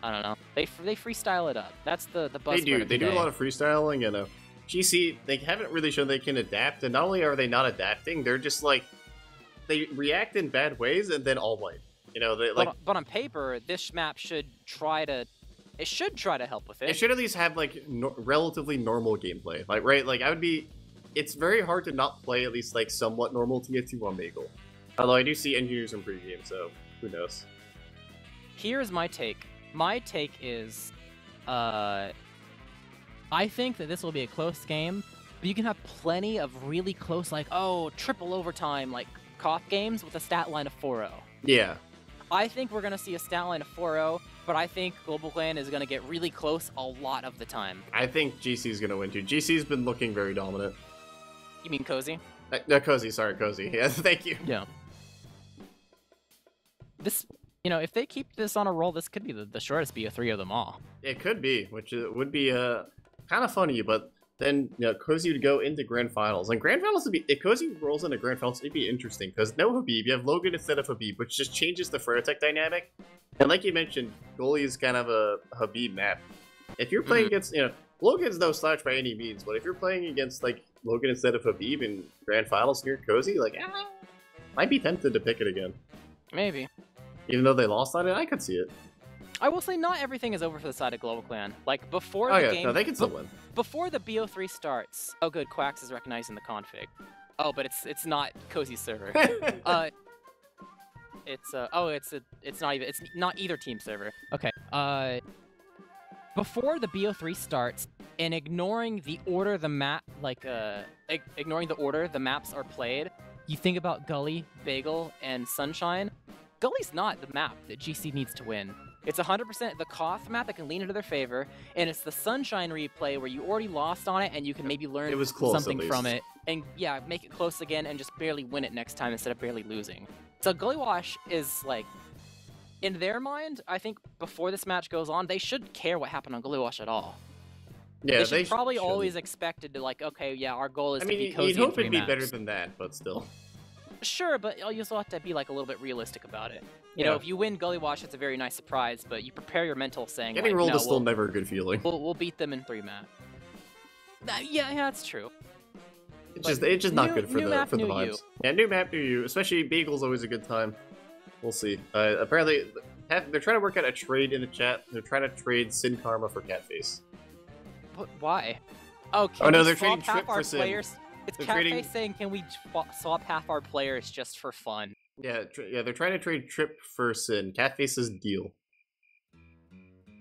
I don't know, they freestyle it up. That's the buzzword. They do a lot of freestyling, and GC, they haven't really shown they can adapt, and not only are they not adapting, they're just like, they react in bad ways and then all white. You know, they like. But on paper, this map should try to help with it. It should at least have like relatively normal gameplay. Like, right? Like, it's very hard to not play at least like somewhat normal TF2 on Bagel. Although I do see engineers in pregame, so who knows? Here's my take. My take is, I think that this will be a close game, but you can have plenty of really close, like, triple overtime, like, Koth games with a stat line of 4-0. Yeah. I think we're going to see a stat line of 4-0, but I think Global Clan is going to get really close a lot of the time. I think GC's going to win, too. GC's been looking very dominant. You mean Cozy? No, Cozy, sorry, Cozy. Yeah, thank you. Yeah. This... You know, if they keep this on a roll, this could be the shortest BO3 of them all. It could be, which would be kind of funny, but then Cozy would go into Grand Finals. And Grand Finals would be, if Cozy rolls into Grand Finals, it'd be interesting, because no Habib, you have Logan instead of Habib, which just changes the Ferrotech dynamic. And like you mentioned, goalie is kind of a Habib map. If you're playing against, Logan's no slouch by any means, but if you're playing against, like, Logan instead of Habib in Grand Finals near Cozy, like, might be tempted to pick it again. Maybe. Even though they lost on it, I could see it. I will say not everything is over for the side of Global Clan. Like, before the game... no, they can still win. Before the BO3 starts... Oh, good, Quax is recognizing the config. Oh, but it's not Cozy's server. It's not either team server. Okay, before the BO3 starts, and ignoring the order the map... Like, ignoring the order the maps are played, you think about Gully, Bagel, and Sunshine... Gully's not the map that GC needs to win. It's 100% the Koth map that can lean into their favor, and it's the Sunshine replay where you already lost on it and you can maybe learn something from it. And yeah, make it close again and just barely win it next time instead of barely losing. So Gully Wash is like, in their mind, I think before this match goes on, they should care what happened on Gully Wash at all. Yeah, they should probably always expected to like, okay, yeah, our goal is to be Cozy. You'd hope it'd be maps. better than that, but still. Sure, but you also have to be like a little bit realistic about it. You know, if you win Gully Wash, it's a very nice surprise, but you prepare your mental saying, getting rolled is still never a good feeling. We'll beat them in 3 map. Yeah, that's true. It's just not good for the vibes. Yeah, new map, new you. Especially Bagel's always a good time. We'll see. Apparently, they're trying to work out a trade in the chat. They're trying to trade Sin Karma for Catface. But why? Oh no, they're trading Trip for Sin. Players? It's Catface saying, can we swap half our players just for fun? Yeah, they're trying to trade Trip for Sin. Catface's deal.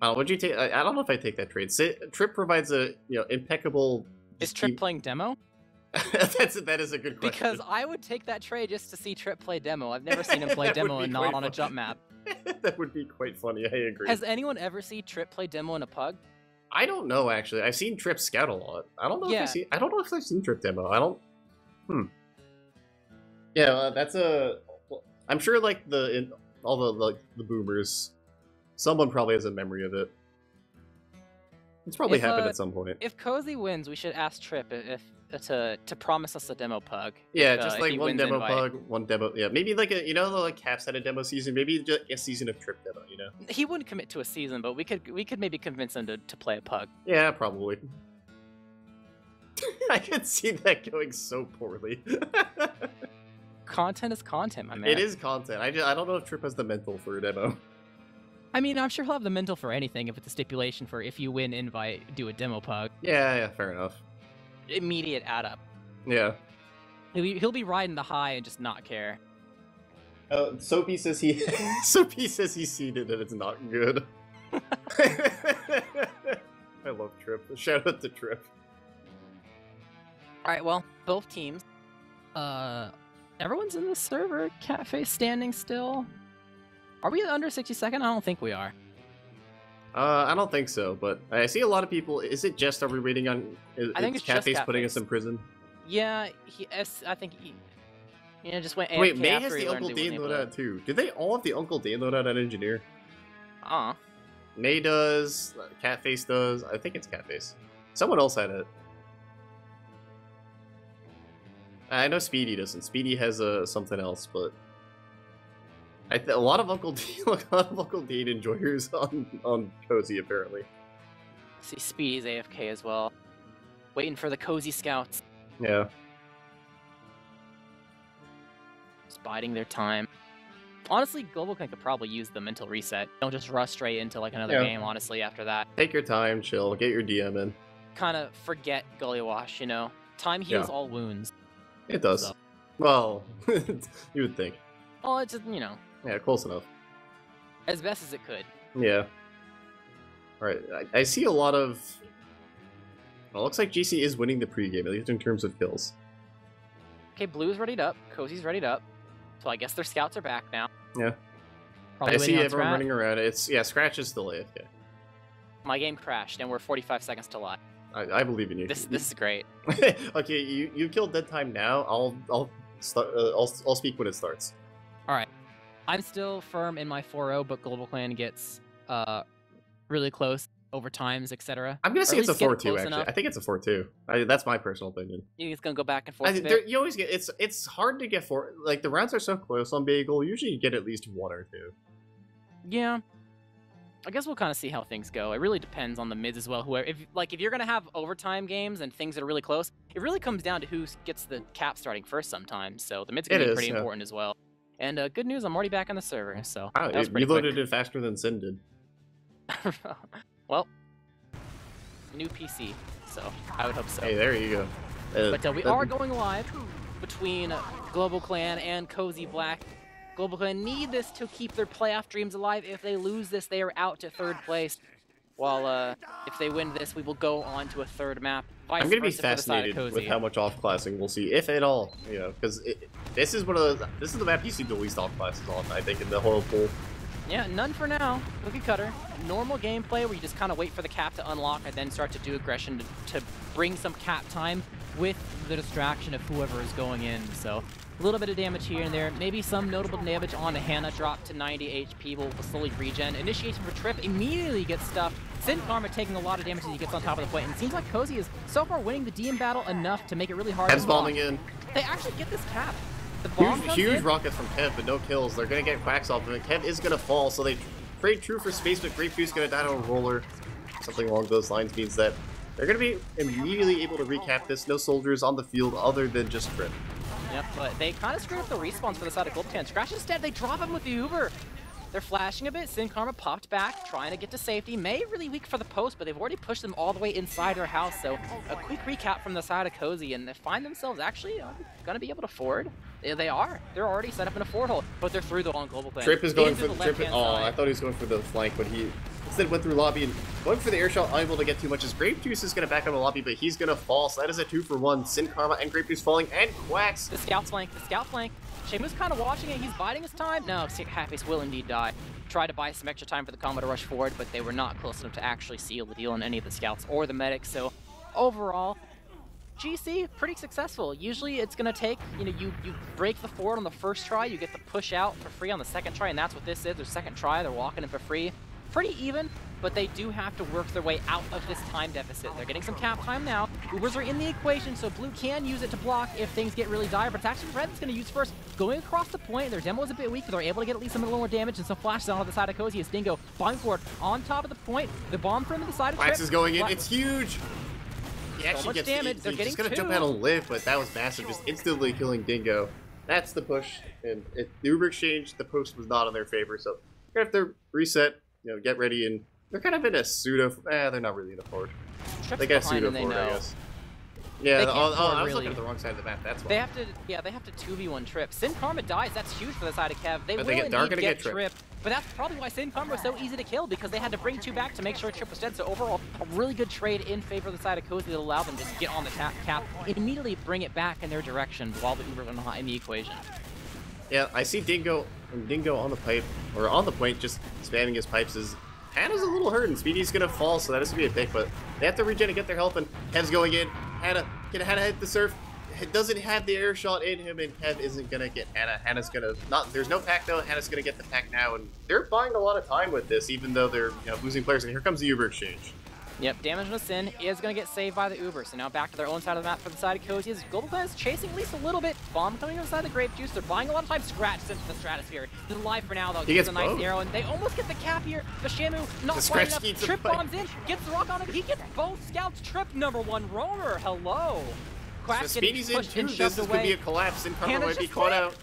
Would you take? I don't know if I take that trade. Trip provides a impeccable. Is Trip playing demo? that is a good question. Because I would take that trade just to see Trip play demo. I've never seen him play demo and not on a jump map. That would be quite funny. I agree. Has anyone ever seen Trip play demo in a pug? I don't know, actually. I've seen Trip scout a lot. I don't know if I've seen Trip demo. I don't... Yeah, that's a... I'm sure, like, all the boomers, someone probably has a memory of it. It's probably happened at some point. If Cozy wins, we should ask Trip to promise us a demo pug. Yeah, just like one demo pug, one demo. Yeah, maybe like Caps had a demo season. Maybe just a season of Trip demo. He wouldn't commit to a season, but we could maybe convince him to play a pug. Yeah, probably. I could see that going so poorly. Content is content, my man. It is content. I don't know if Trip has the mental for a demo. I mean, I'm sure he'll have the mental for anything if it's a stipulation for if you win invite, do a demo pug. Yeah, fair enough. Immediate add up. Yeah. He'll be riding the high and just not care. Soapy says he's seen it and it's not good. I love Trip. Shout out to Trip. Alright, well, both teams. Everyone's in the server. Catface standing still. Are we under 60 seconds? I don't think we are. I don't think so, but I see a lot of people. Is it just, are we waiting on... I think it's Catface putting us in prison? Yeah, I think he... just went AFK. Wait, May has the Uncle Dane loadout too. Did they all have the Uncle Dane loadout at Engineer? May does, Catface does, I think it's Catface. Someone else had it. I know Speedy doesn't. Speedy has something else, but a lot of Uncle D, a lot of Uncle Dean enjoyers on Cozy apparently. See, Speedy's AFK as well, waiting for the Cozy scouts. Yeah. Just biding their time. Honestly, Global Clan could probably use the mental reset. Don't just rush straight into like another game, honestly, after that. Take your time, chill, get your DM in. Kind of forget Gully Wash, you know? Time heals all wounds. It does. So. Well, you would think. Well, it's just, you know. Yeah, close enough. As best as it could. Yeah. Alright, I see a lot of... Well, it looks like GC is winning the pregame, at least in terms of kills. Okay, Blue's readied up, Cozy's readied up. So I guess their scouts are back now. Yeah. Probably I see everyone Scratch. running around. Scratch is still AFK. My game crashed, and we're 45 seconds to live. I believe in you. This is great. Okay, you killed dead time now. I'll speak when it starts. All right, I'm still firm in my 4-0, but Global Clan gets really close over times, etc. I'm gonna say it's a 4-2 actually. I think it's a 4-2. That's my personal opinion. You think it's gonna go back and forth? You always get it's hard to get like the rounds are so close on Bagel. Usually you get at least 1 or 2. Yeah. I guess we'll kind of see how things go. It really depends on the mids as well. Whoever, if you're gonna have overtime games and things that are really close, it really comes down to who gets the cap starting first sometimes. So the mids can be pretty important as well. And good news, I'm already back on the server. So you loaded it faster than Sin did. Well, new PC, so I would hope so. Hey, there you go. But we are going live between Global Clan and Cozy Black. Global Clan need this to keep their playoff dreams alive. If they lose this, they are out to 3rd place. While if they win this, we will go on to a 3rd map. I'm going to be fascinated with how much off-classing we'll see, if at all. You know, because this is the map you see the least off-classes on, I think, in the whole pool. Yeah, none for now. Cookie cutter. Normal gameplay where you just kind of wait for the cap to unlock and then start to do aggression to bring some cap time with the distraction of whoever is going in. So a little bit of damage here and there. Maybe some notable damage on Hannah. Drop to 90 HP. Will slowly regen. Initiation for Trip immediately gets stuffed. Sin Karma taking a lot of damage as he gets on top of the point. And it seems like Cozy is so far winning the DM battle enough to make it really hard. Kev's bombing in. They actually get this cap. Huge rockets from Kev, but no kills. They're going to get quacks off of it. Kev is going to fall, so they trade true for space, but Grape Juice going to die on a roller. Something along those lines means that they're going to be immediately able to recap this. No soldiers on the field other than just Trip. Yep, but they kind of screwed up the respawns for the side of Global Clan. Scratch instead, they drop him with the Uber. They're flashing a bit. Sin Karma popped back, trying to get to safety. May really weak for the post, but they've already pushed them all the way inside their house. So a quick recap from the side of Cozy, and they find themselves actually going to be able to forward. They are. They're already set up in a forward hole, but they're through the on Global Clan. Trip is going for the Trip. Oh, I thought he was going for the flank, but he instead went through lobby and going for the air shot, unable to get too much. As Grape Juice is going to back up the lobby, but he's going to fall. So that is a 2-for-1. Sin Karma and Grape Juice falling, and Quacks. The scout flank. The scout flank. Sheamus kind of watching it. He's biding his time. No, Halfface will indeed die. Tried to buy some extra time for the combo to rush forward, but they were not close enough to actually seal the deal on any of the scouts or the medics. So overall, GC, pretty successful. Usually it's going to take, you break the forward on the first try, you get the push out for free on the second try, and that's what this is. Their second try, they're walking in for free. Pretty even, but they do have to work their way out of this time deficit. They're getting some cap time now. Ubers are in the equation, so Blue can use it to block if things get really dire, but it's actually Red that's going to use first. Going across the point, their demo is a bit weak, but they're able to get at least some little more damage, and some flashes on the side of Cozy as Dingo bombing forward on top of the point. The bomb from the side of Trip. Wax is going in. It's huge. He actually gets damage. They're getting going to jump out and live, but that was massive, just instantly killing Dingo. That's the push, and the Uber exchange, the post was not in their favor, so they're going to have to reset, get ready, and they're kind of in a pseudo. They're not really in a forward. Trip's they got pseudo forward, I guess. Yeah, I was looking at the wrong side of the map. That's why. They have to 2v1 Trip. Sin Karma dies. That's huge for the side of Kev. They will indeed get Trip. But that's probably why Sin Karma was so easy to kill, because they had to bring 2 back to make sure Trip was dead. So overall, a really good trade in favor of the side of Cozy that allowed them to just get on the cap and immediately bring it back in their direction while the Ubers are not in the equation. Yeah, I see Dingo on the pipe, or on the point, just spamming his pipes. Hannah's a little hurt, and Speedy's gonna fall, so that is gonna be a pick, but they have to regen and get their health, and Kev's going in. Hannah hit the surf. It doesn't have the air shot in him, and Kev isn't gonna get Hannah. Hannah's gonna there's no pack though. Hannah's gonna get the pack now, and they're buying a lot of time with this, even though they're losing players. And here comes the Uber exchange. Yep, damage on the Sin is going to get saved by the Uber. So now back to their own side of the map for the side of Cozy. As Global Clan is chasing at least a little bit. Bomb coming inside the Grape Juice. They're buying a lot of time. Scratch into the Stratosphere. He's alive for now, though. He gets a nice arrow, and they almost get the cap here. But Shamu, not quite enough. Trip bombs in, gets the rock on him. He gets both scouts. Trip #1 Roamer. Hello. Quack's so Speedy's in too. This could be a collapse. Sin Karma might be caught out.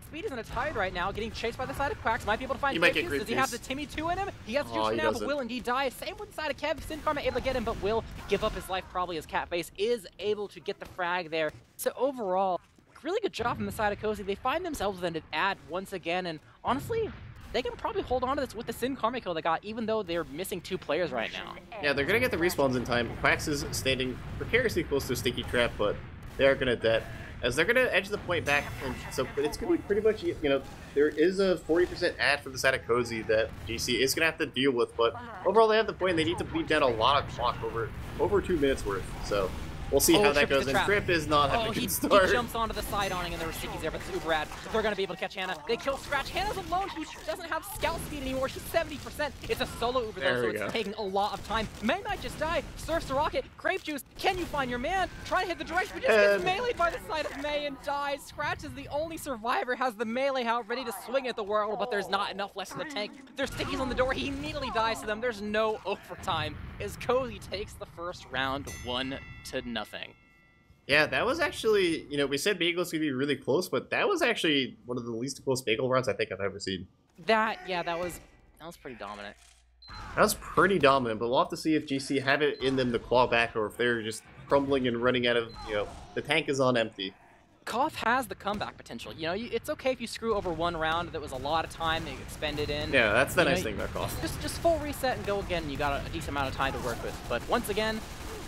Speedy's in a tide right now, getting chased by the side of Quacks. Might be able to find Grape Juice. Does he have the Timmy 2 in him? He has Juice now, but will indeed die. Same with the side of Kev. Sin Karma able to get him, but will give up his life probably as Catface is able to get the frag there. So overall, really good job from the side of Cozy. They find themselves in an ad once again, and honestly, they can probably hold on to this with the Sin Karma kill they got, even though they're missing 2 players right now. Yeah, they're going to get the respawns in time. Quacks is standing precariously close to a sticky trap, but they are going to debt. As they're going to edge the point back, and so it's going to be pretty much, you know, there is a 40% ad for the side of Cozy that GC is going to have to deal with, but overall they have the point, and they need to bleed down a lot of clock over 2 minutes worth, so we'll see how that goes. And Trip is not having a good start. He jumps onto the side awning, and there were Stickies there, but it's uber ad. They're going to be able to catch Hannah. They kill Scratch. Hannah's alone. She doesn't have scout speed anymore. She's 70%. It's a solo Uber, though, so it's taking a lot of time. May might just die. Surfs the rocket. Grape Juice. Can you find your man? Try to hit the direct, but just gets meleeed by the side of May and dies. Scratch is the only survivor, has the melee out ready to swing at the world, but there's not enough left in the tank. There's Stickies on the door. He immediately dies to them. There's no overtime as Cozy takes the first round 1-0. Yeah, that was actually, you know, we said Bagel's gonna be really close, but that was actually one of the least close Bagel rounds I think I've ever seen. That was pretty dominant. That was pretty dominant, but we'll have to see if GC have it in them to claw back, or if they're just crumbling and running out of, you know, the tank is on empty. Koth has the comeback potential. You know, it's okay if you screw over 1 round. That was a lot of time that you expended in. Yeah, that's the nice thing about Koth. Just full reset and go again. You got a decent amount of time to work with. But once again,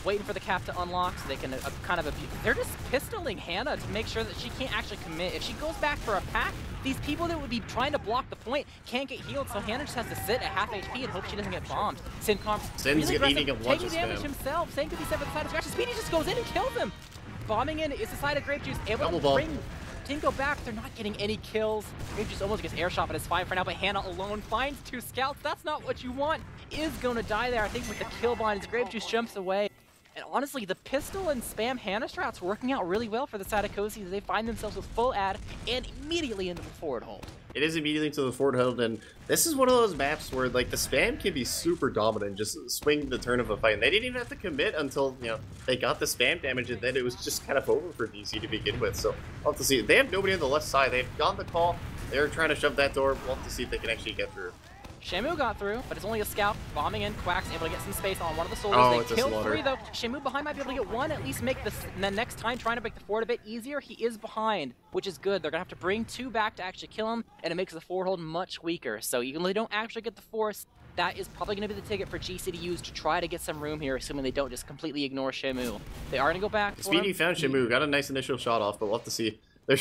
waiting for the cap to unlock so they can kind of abuse. They're just pistoling Hannah to make sure that she can't actually commit. If she goes back for a pack, these people that would be trying to block the point can't get healed, so Hannah just has to sit at half HP and hope she doesn't get bombed. Sin's really eating a bunch taking damage himself. Same could be said for the side of Scratch. Speedy just goes in and kills him. Bombing in is the side of Grape Juice, able to bring Tinko back. They're not getting any kills. Grape Juice almost gets air shot, but it's fine for now. But Hannah alone finds 2 scouts. That's not what you want. Is going to die there, I think, with the kill bind as Grape Juice jumps away. And honestly, the pistol and spam Hannah strats working out really well for the side of Cozy as they find themselves with full ad and immediately into the forward hold. It is immediately to the forward hold, and this is one of those maps where like the spam can be super dominant, just swing the turn of a fight. And they didn't even have to commit until, you know, they got the spam damage, and then it was just kind of over for DC to begin with. So we'll have to see. They have nobody on the left side. They've gotten the call. They're trying to shove that door. We'll have to see if they can actually get through. Shamu got through, but it's only a scout. Bombing in, Quack's able to get some space on one of the solos. They killed 3 though. Shamu behind might be able to get 1, at least make this, and then next time trying to break the forward a bit easier. He is behind, which is good. They're gonna have to bring 2 back to actually kill him, and it makes the forward hold much weaker. So even though they don't actually get the force, that is probably gonna be the ticket for GC to use to try to get some room here, assuming they don't just completely ignore Shamu. They are gonna go back. Speedy found Shamu, got a nice initial shot off, but we'll have to see.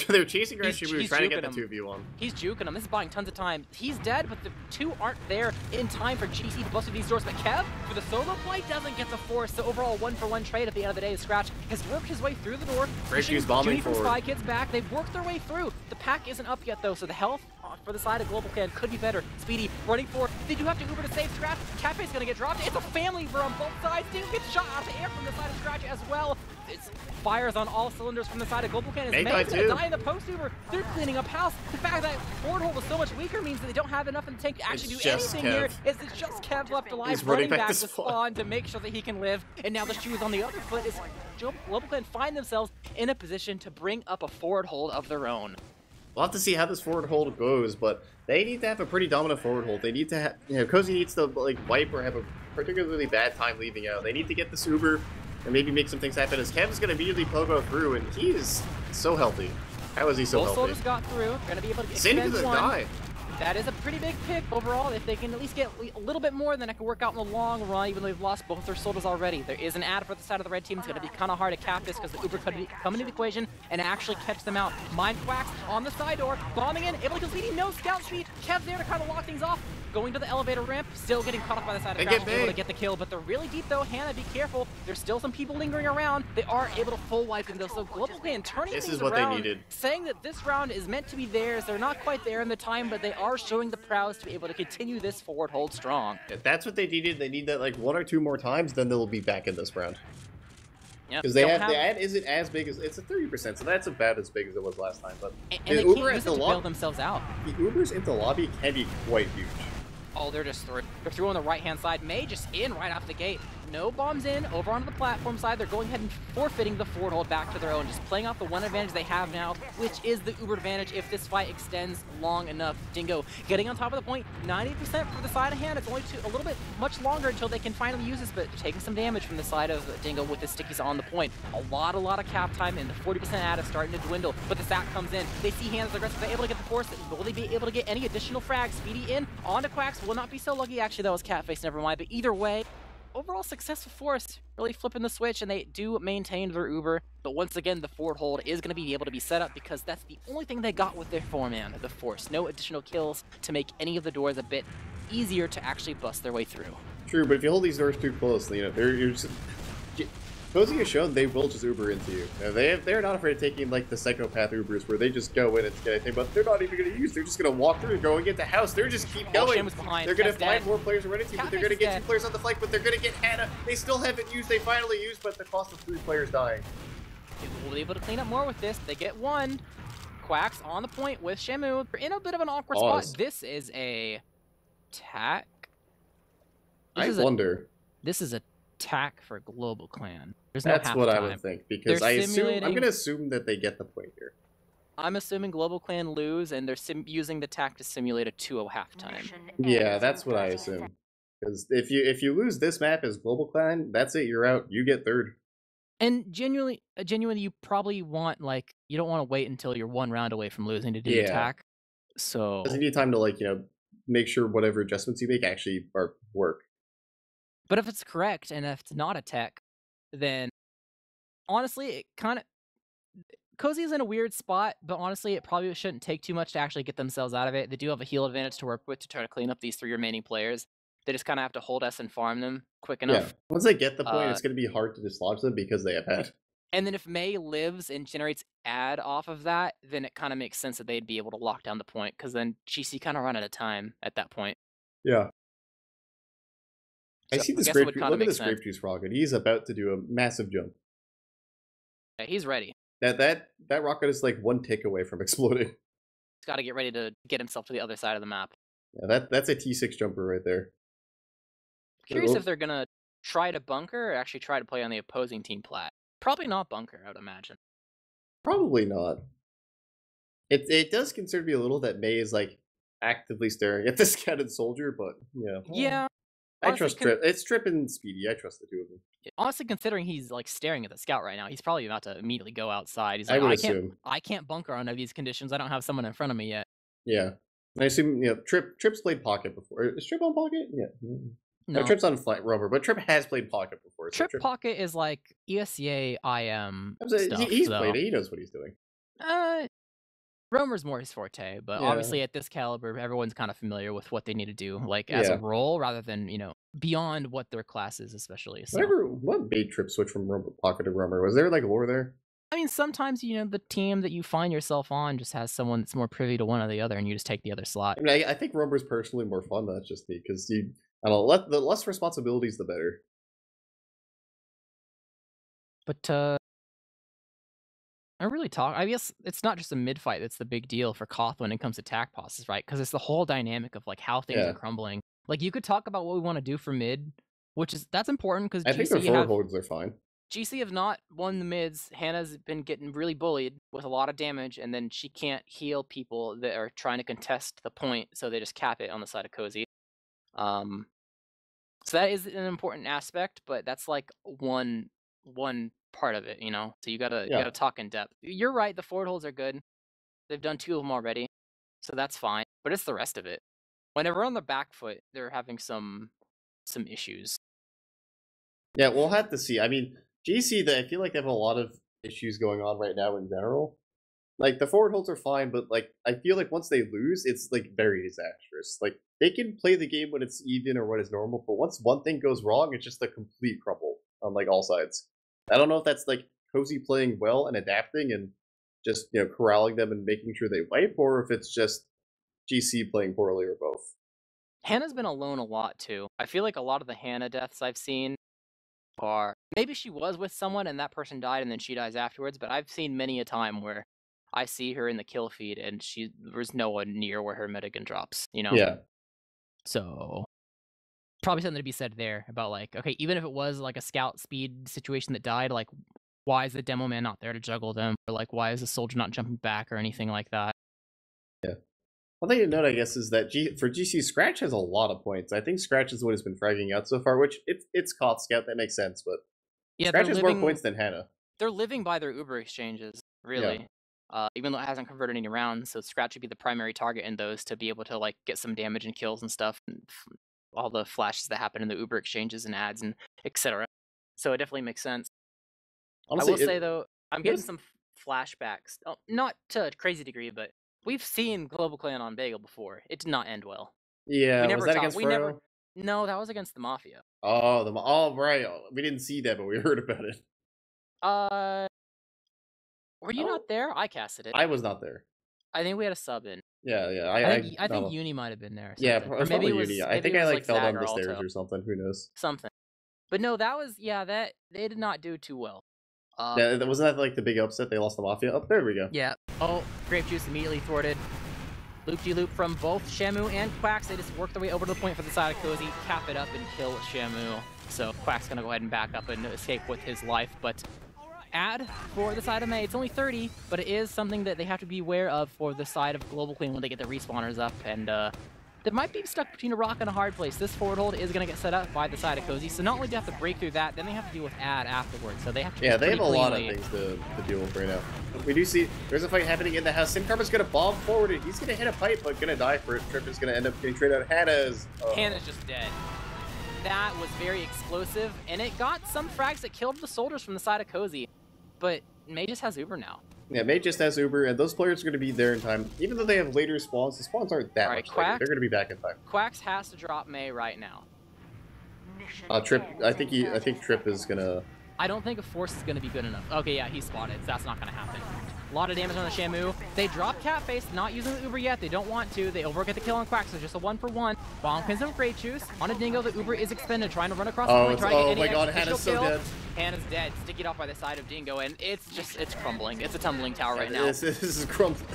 They're chasing around Shamu, trying to get the 2v1. He's juking him. This is buying tons of time. He's dead, but the 2 aren't there in time for GC to bust through these doors. But Kev, for the solo play, doesn't get the force. So overall, 1-for-1 trade at the end of the day. Scratch has worked his way through the door. Pushing bombing forward. Spy Kids back. They've worked their way through. The pack isn't up yet, though, so the health for the side of Global Clan could be better. Speedy running forward. They do have to Uber to save Scratch. Catface's gonna get dropped. It's a family Uber on both sides. Dingo gets shot out of the air from the side of Scratch as well. It's fires on all cylinders from the side of Global Clan. May's gonna die in the post Uber. They're cleaning up house. The fact that forward hold was so much weaker means that they don't have enough in the tank to actually do anything here. It's just Kev left alive. He's running back to spawn to make sure that he can live. And now the shoe is on the other foot. Is Global Clan find themselves in a position to bring up a forward hold of their own. We'll have to see how this forward hold goes, but they need to have a pretty dominant forward hold. They need to have, you know, Cozy needs to like wipe or have a particularly bad time leaving out. They need to get this Uber and maybe make some things happen, as Kev's going to immediately pogo through, and he is so healthy. How is he so healthy? Both soldiers got through. They're going to be able to get Sin is going to die. That is a pretty big pick overall. If they can at least get a little bit more, then it can work out in the long run, even though they've lost both their solos already. There is an ad for the side of the red team. It's going to be kind of hard to cap this because the Uber could come into the equation and actually catch them out. Mind Quacks on the side door, bombing in, able to kill Speedy, no scout speed. Kev's there to kind of lock things off. going to the elevator ramp, still getting caught up by the side of They Crash, get able to big. get the kill, but they're really deep though. Hannah, be careful. There's still some people lingering around. They are able to full wipe them though, so Global Clan turning This things is what they around, needed. saying that this round is meant to be theirs. They're not quite there in the time, but they are showing the prowess to be able to continue this forward hold strong. If that's what they needed, they need that like 1 or 2 more times, then they'll be back in this round. Yep. Because the ad isn't as big as it's a 30%, so that's about as big as it was last time. But and the they Uber can't at use the it to bail lobby, themselves out. the Ubers in the lobby can be quite huge. Oh, they're just through. They're through on the right-hand side. May just in right off the gate. No bombs in. Over onto the platform side. They're going ahead and forfeiting the forward hold back to their own. Just playing off the one advantage they have now, which is the Uber advantage if this fight extends long enough. Dingo getting on top of the point. 90% for the side of Hand. It's only a little bit much longer until they can finally use this, but taking some damage from the side of Dingo with the stickies on the point. A lot of cap time, and the 40% ad is starting to dwindle, but the sack comes in. They see Hand as aggressive. They're able to get the force. Will they be able to get any additional frags? Speedy in. Onto Quacks. Will not be so lucky. Actually, that was Catface. Never mind. But either way, overall successful Force, really flipping the switch, and they do maintain their Uber. But once again, the forward hold is going to be able to be set up because that's the only thing they got with their 4-man, the Force. No additional kills to make any of the doors a bit easier to actually bust their way through. True, but if you hold these doors too close, you know, you're just... Posing has shown they will just Uber into you. Now, they're not afraid of taking like the psychopath Ubers where they just go in and get anything, but they're not even going to use. They're just going to walk through and go and get the house. They're just keep going. They're going to find more players already, but they're going to get 2 players on the flank, but they're going to get Hannah. They still haven't used. They finally used, but the cost of 3 players dying. We'll be able to clean up more with this. They get 1. Quacks on the point with Shamu. They're in a bit of an awkward spot. This is a tack. I wonder. This is a tack for Global Clan. There's no That's what time. I would think, because I'm going to assume that they get the point here. I'm assuming Global Clan lose, and they're using the tack to simulate a 2-0 halftime. Yeah, that's what I assume. Because if you lose this map as Global Clan, that's it. You're out. You get 3rd. And genuinely, you probably want you don't want to wait until you're 1 round away from losing to do the attack. So you need time to make sure whatever adjustments you make actually work. But if it's correct and if it's not a tech, then honestly, it kind of Cozy is in a weird spot. But honestly, it probably shouldn't take too much to actually get themselves out of it. They do have a heal advantage to work with to try to clean up these 3 remaining players. They just kind of have to hold S and farm them quick enough. Yeah. Once they get the point, it's going to be hard to dislodge them because they have had. And then if May lives and generates ad off of that, then it kind of makes sense that they'd be able to lock down the point, because then GC kind of run out of time at that point. Yeah. So I see this grape juice. Look at this grape juice rocket. He's about to do a massive jump. Yeah, he's ready. That rocket is like 1 tick away from exploding. He's got to get ready to get himself to the other side of the map. Yeah, that's a T6 jumper right there. Curious if they're gonna try to bunker or actually try to play on the opposing team plat. Probably not bunker, I would imagine. Probably not. It does concern me a little that May is actively staring at this scouted soldier, but yeah. Yeah. I trust Trip. It's Trip and Speedy. I trust the 2 of them. Honestly, considering he's staring at the scout right now, he's probably about to immediately go outside. He's like, I can't bunker under these conditions. I don't have someone in front of me yet. Yeah. I assume Trip's played Pocket before. Is Trip on Pocket? Yeah. No, Trip's on Flight Rover, but Trip has played Pocket before. So Trip Pocket is like ESCA IM stuff. He's played it. He knows what he's doing. Roamer's more his forte, but obviously at this caliber, everyone's kind of familiar with what they need to do, as a role, rather than, beyond what their class is, especially. So. What made Trip switch from Pocket to Roamer? Was there lore there? I mean, sometimes, the team that you find yourself on just has someone that's more privy to one or the other, and you just take the other slot. I mean, I think Roamer's personally more fun, but that's just me, because I don't know, the less responsibilities, the better. But, I guess it's not just a mid-fight that's the big deal for Koth when it comes to attack pauses, right? Because it's the whole dynamic of, how things are crumbling. You could talk about what we want to do for mid, that's important, because I think the forward holds are fine. GC have not won the mids. Hannah's been getting really bullied with a lot of damage, and then she can't heal people that are trying to contest the point, so they just cap it on the side of Cozy. So that is an important aspect, but that's one part of it, So you gotta talk in depth. You're right, the forward holds are good. They've done 2 of them already, so that's fine. But it's the rest of it. Whenever on the back foot, they're having some issues. Yeah, we'll have to see. I mean, GC, I feel like they have a lot of issues going on right now in general. Like, the forward holds are fine, but, like, I feel like once they lose, it's, like, very disastrous. Like, they can play the game when it's even or when it's normal, but once one thing goes wrong, it's just a complete crumble on, like, all sides. I don't know if that's, like, Cozy playing well and adapting and just, corralling them and making sure they wipe, or if it's just GC playing poorly or both. Hannah's been alone a lot, too. I feel like a lot of the Hannah deaths I've seen are maybe she was with someone and that person died and then she dies afterwards, but I've seen many a time where I see her in the kill feed and there's no one near where her mitigan drops, you know? Yeah. So probably something to be said there about, like, okay, even if it was like a scout speed situation that died, like, why is the demo man not there to juggle them? Or like, why is the soldier not jumping back or anything like that? Yeah. One thing to note, I guess, is that for GC, Scratch has a lot of points. I think Scratch is what has been fragging out so far, which it's caught Scout, that makes sense, but Yeah, Scratch has more points than Hannah. They're living by their Uber exchanges, really. Even though it hasn't converted any rounds, so Scratch would be the primary target in those to be able to, like, get some damage and kills and stuff, and all the flashes that happen in the Uber exchanges and ads and etc. So it definitely makes sense. Honestly, I will say, though, I'm getting some flashbacks. Oh, not to a crazy degree, but we've seen Global Clan on Bagel before. It did not end well. Yeah, was that against Frodo? No, that was against the Mafia. Oh, right. We didn't see that, but we heard about it. Were you not there? I casted it. I was not there. I think we had a sub in. Yeah. I think Uni might have been there. Yeah, or maybe it was Uni. I think I like fell down the stairs or something. Who knows? Something. But no, that was that they did not do too well. Yeah, wasn't that like the big upset? They lost the Mafia. Oh, there we go. Yeah. Oh, Grape Juice immediately thwarted. Loop-de-loop from both Shamu and Quacks. They just work their way over to the point for the side of Cozy, cap it up, and kill Shamu. So Quack's gonna go ahead and back up and escape with his life, but ad for the side of May. It's only 30, but it is something that they have to be aware of for the side of Global Queen when they get the respawners up, and they might be stuck between a rock and a hard place. This forward hold is going to get set up by the side of Cozy, so not only do they have to break through that, then they have to deal with ad afterwards, so they have to they have a lot of things to deal with right now. We do see there's a fight happening in the house. Sinkarma's going to bomb forward, and he's going to hit a pipe, but going to die for it. Trip is going to end up getting traded out. Hannah's just dead. That was very explosive, and it got some frags that killed the soldiers from the side of Cozy. But May just has Uber now. Yeah, May just has Uber, and those players are going to be there in time. Even though they have later spawns, the spawns aren't that much later. They're going to be back in time. Quacks has to drop May right now. Trip, I think Trip is going to... I don't think a Force is going to be good enough. Okay, yeah, he's spotted, so that's not going to happen. A lot of damage on the Shamu. They drop Catface, not using the Uber yet. They don't want to. They overget the kill on Quack, so just a 1-for-1. Bomb pins of Great Juice. On a Dingo, the Uber is expended, trying to run across the point, trying to get any my god, Hannah's so dead. Hannah's dead, sticking off by the side of Dingo, and it's crumbling. It's a tumbling tower right now. This is crumbling.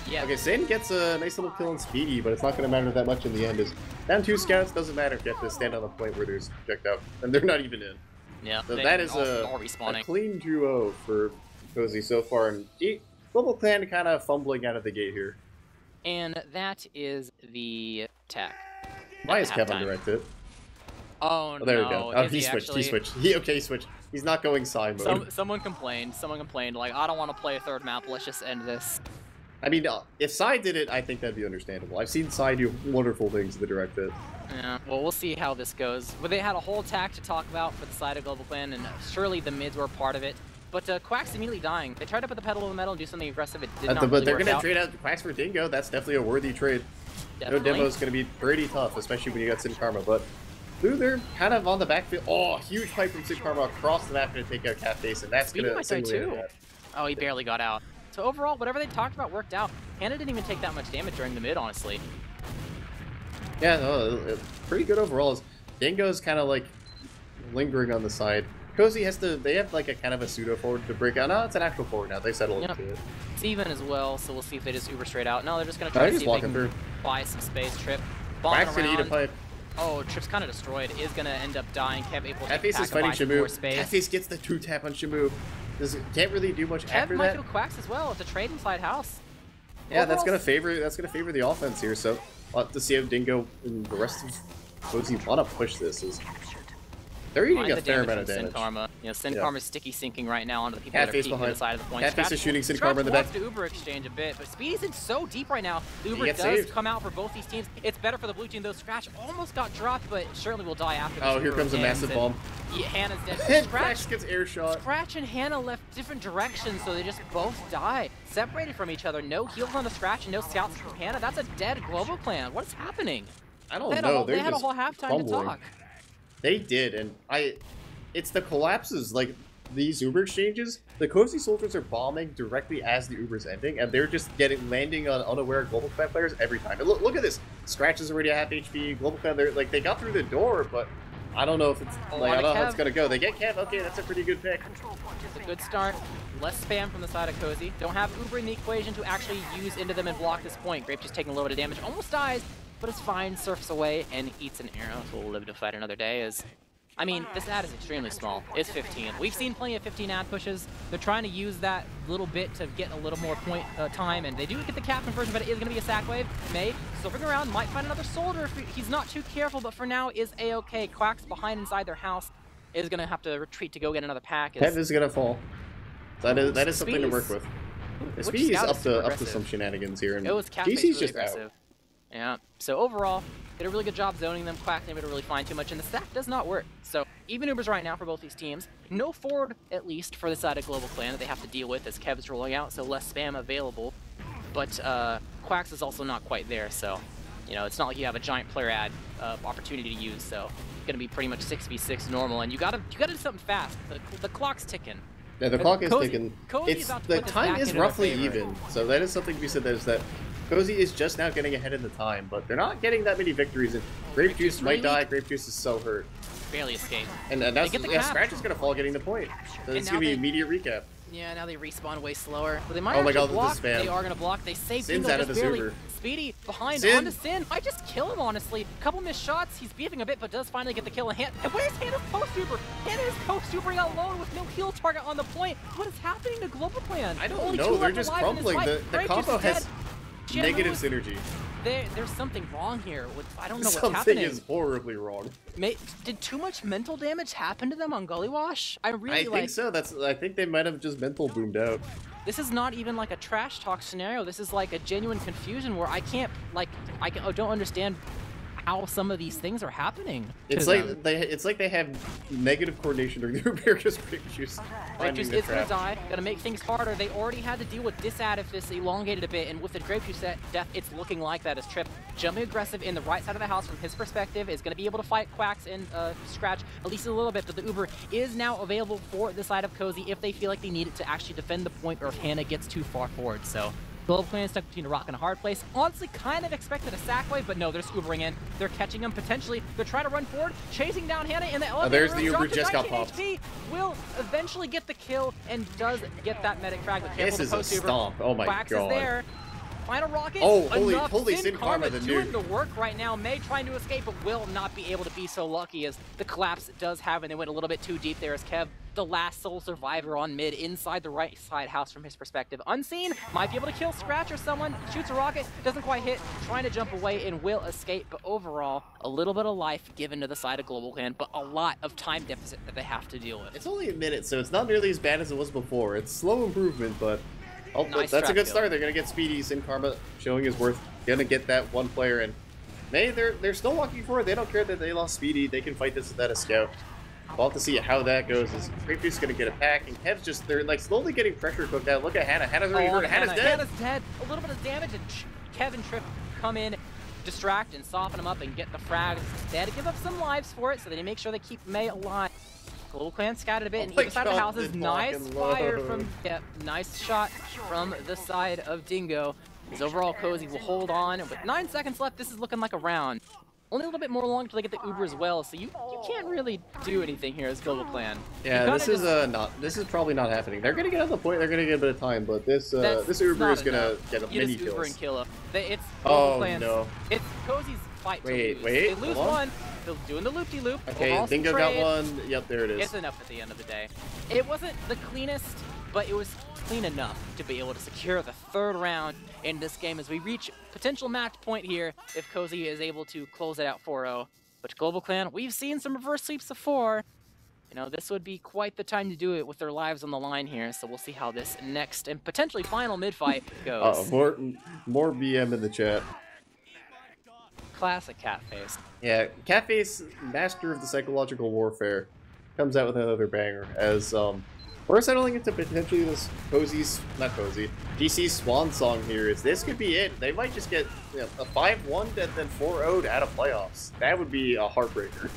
Yeah. Okay, Zane gets a nice little kill on Speedy, but it's not going to matter that much in the end. Down 2 scouts, doesn't matter if you have to stand on the point where there's checked out, and they're not even in. Yeah, so that is a clean duo for Cozy so far, and Global Clan kind of fumbling out of the gate here. And that is the tech. Why is Kevin directed? Oh, no. There we go. Oh, he switched. He switched. He switched. He's not going side mode. Someone complained. Like, I don't want to play a third map. Let's just end this. I mean, if Sai did it, I think that'd be understandable. I've seen Sai do wonderful things to the directed. Yeah, well, we'll see how this goes. But they had a whole attack to talk about for the side of Global Clan, and surely the mids were part of it. But Quack's immediately dying. They tried to put the pedal to the metal and do something aggressive. It did not But really they're work going out. to trade out Quacks for Dingo. That's definitely a worthy trade. Definitely. No demo is going to be pretty tough, especially when you got Sin Karma. But Blue, they're kind of on the backfield. Oh, huge pipe from Sin Karma across the map to take out Catface, and that's going to too. Oh, he barely got out. So overall, whatever they talked about worked out. Hannah didn't even take that much damage during the mid, honestly. Yeah, no, pretty good overall. Dingo's kind of like lingering on the side. Cozy has to, they have like a kind of a pseudo forward to break out. No, it's an actual forward now. They settle into it. It's even as well, so we'll see if they just Uber straight out. No, they're just going to try to see if they can buy some space. Trip. Quack's going to eat a pipe. Oh, Trip's kind of destroyed. Is going to end up dying. Kev able to Catface is fighting Shamu. Catface gets the 2-tap on Shamu. Can't really do much after that. Kev might kill Quacks as well. It's a trade inside house. Yeah, that's gonna favor the offense here. So we'll have to see if Dingo and the rest of Cozy want to push this. They're eating Mind a the fair damage amount of from Sin damage. Karma. You know, Sin Yeah. Karma's sticky sinking right now onto the people Cat that are face peeking to behind. the side of the point. Cat face Scratch- is shooting Sin Scratch Karma in the back. wants to Uber exchange a bit, but Speedy's in so deep right now. The Uber gets does saved. come out for both these teams. It's better for the blue team though. Scratch almost got dropped, but certainly will die after this. Oh, here Uber comes a lands, massive and bomb. Yeah, Hannah's dead. And Scratch Crash gets air shot. Scratch and Hannah left different directions, so they just both die. Separated from each other. No heals on the Scratch and no scouts from Hannah. That's a dead global clan. What is happening? I don't They know. They're had a just whole halftime to crumbling. talk. They did, and it's the collapses, like, these Uber exchanges, the Cozy Soldiers are bombing directly as the Uber's ending, and they're just landing on unaware Global Clan players every time. And look at this. Scratch is already at half HP, Global Clan, they got through the door, but I don't know if it's, I don't know how it's gonna go. They get Kev, okay, that's a pretty good pick. It's a good start. Less spam from the side of Cozy. Don't have Uber in the equation to actually use into them and block this point. Grape just taking a little bit of damage, almost dies, but it's fine, surfs away, and eats an arrow, so we'll live to fight another day. I mean, this ad is extremely small. It's 15. We've seen plenty of 15 ad pushes. They're trying to use that little bit to get a little more point time, and they do get the cap conversion, but it is going to be a sack wave. May, surfing around, might find another soldier if he's not too careful, but for now is A-okay. Quack's behind inside their house, is going to have to retreat to go get another pack. Kev is gonna fall. That is something to work with. Which Speedy's scout up is to aggressive? some shenanigans here, and It was Cat GC's really just aggressive. out. Yeah. So overall, did a really good job zoning them. Quack didn't really find too much, and the stack does not work. So even Ubers right now for both these teams. No forward, at least, for the side of Global Clan that they have to deal with as Kev's rolling out, so less spam available. But Quack's is also not quite there, so you know it's not like you have a giant player ad opportunity to use. So it's gonna be pretty much 6v6 normal, and you gotta do something fast. The clock's ticking. Yeah, the clock is Cozy- ticking. Cozy's about to The put this time back is into their roughly favor. even, so that is something to be said. Is that Cozy is just now getting ahead in the time, but they're not getting that many victories. And Grape Juice might die. Grape Juice is so hurt, Barely escaped. and that's get the yeah. cap. Scratch is gonna fall getting the point. So And it's now gonna be they- immediate recap. Yeah, now they respawn way slower. But they might Oh my actually God, block. this is spam. They are going to block. They save Sin's Dingo out of just this barely. Uber. Speedy behind Sin. onto Sin. Might just kill him, honestly. Couple missed shots. He's beefing a bit, but does finally get the kill. And where's Hannah's post-Uber? Hannah is post-Ubering alone with no heal target on the point. What is happening to Global Clan? I don't Only know. 2 They're left just alive in this crumbling. fight. The Grape Juice combo is has dead. Jim negative Lewis, synergy. There's something wrong here. I don't know what's Something happening. is horribly wrong. Did too much mental damage happen to them on Gully Wash? I really I think so. I think they might have just mental boomed out. This is not even like a trash talk scenario. This is like a genuine confusion where I don't understand how some of these things are happening. It's to like them. they have negative coordination during the Uber because Grape Juice Grape finding Juice the is gonna trap. die, gonna make things harder. They already had to deal with Disad if this elongated a bit, and with the Grape Juice death, it's looking like that as Trip jumping aggressive in the right side of the house from his perspective is gonna be able to fight Quacks and Scratch at least a little bit, but the Uber is now available for the side of Cozy if they feel like they need it to actually defend the point or if Hannah gets too far forward. So Global Clan is stuck between a rock and a hard place. Honestly, kind of expected a sack wave, but no, they're Ubering in. They're catching him potentially. They're trying to run forward, chasing down Hannah in the elevator. There's the room. Uber Dropped to just got 19 popped. HP. Will eventually get the kill and does get that medic frag. But careful This is the a post-Uber. stomp. Oh my Quacks God. is there. Final rocket. Oh, enough. holy Sin Sin Karma, the doing nuke. the work right now. May trying to escape, but will not be able to be so lucky as the collapse does have, and they went a little bit too deep there as Kev, the last sole survivor on mid, inside the right side house from his perspective. Unseen, might be able to kill Scratch or someone, shoots a rocket, doesn't quite hit, trying to jump away and will escape, but overall, a little bit of life given to the side of Global Clan, but a lot of time deficit that they have to deal with. It's only a minute, so it's not nearly as bad as it was before. It's slow improvement, but Nice that's a trap good kill. start. They're gonna get Speedy, Sin Karma showing his worth. Gonna get that one player, and they're still walking forward. They don't care that they lost Speedy. They can fight this without a scout. We'll have to see how that goes. Is Grape Juice gonna get a pack, and Kev's they're like slowly getting pressure cooked out. Look at Hannah. Hannah's already hurt. Hannah's dead. Hannah's dead. A little bit of damage, and Kevin Tripp come in, distract and soften him up and get the frag. They had to give up some lives for it, so they make sure they keep May alive. Global Clan scattered a bit, and my either side of the God, houses. this Nice fucking fire load. from, nice shot from the side of Dingo. His overall Cozy will hold on. With 9 seconds left, this is looking like a round. Only a little bit more long until they get the Uber as well, so you can't really do anything here as Global Clan. Yeah, You this kinda is this is probably not happening. They're gonna get on the point. They're gonna get a bit of time, but this That's Uber not is gonna enough. get a You mini just Uber kills. and kill him. It's Global Oh Clan's, no. It's Cozy's fight to Wait, lose. wait, They lose hold on. one, they're doing the loop-de-loop. Okay, Awesome Dingo got trade. one. Yep, there it is. It's enough at the end of the day. It wasn't the cleanest, but it was clean enough to be able to secure the third round in this game as we reach potential match point here if Cozy is able to close it out 4-0. But Global Clan, we've seen some reverse sweeps before. You know, this would be quite the time to do it with their lives on the line here, so we'll see how this next and potentially final mid-fight goes. More BM in the chat. Classic Catface. Yeah, Catface, master of the psychological warfare, comes out with another banger. As we're settling into potentially this DC swan song here. Is this could be it? They might just get a 5-1 and then 4-0'd out of playoffs. That would be a heartbreaker.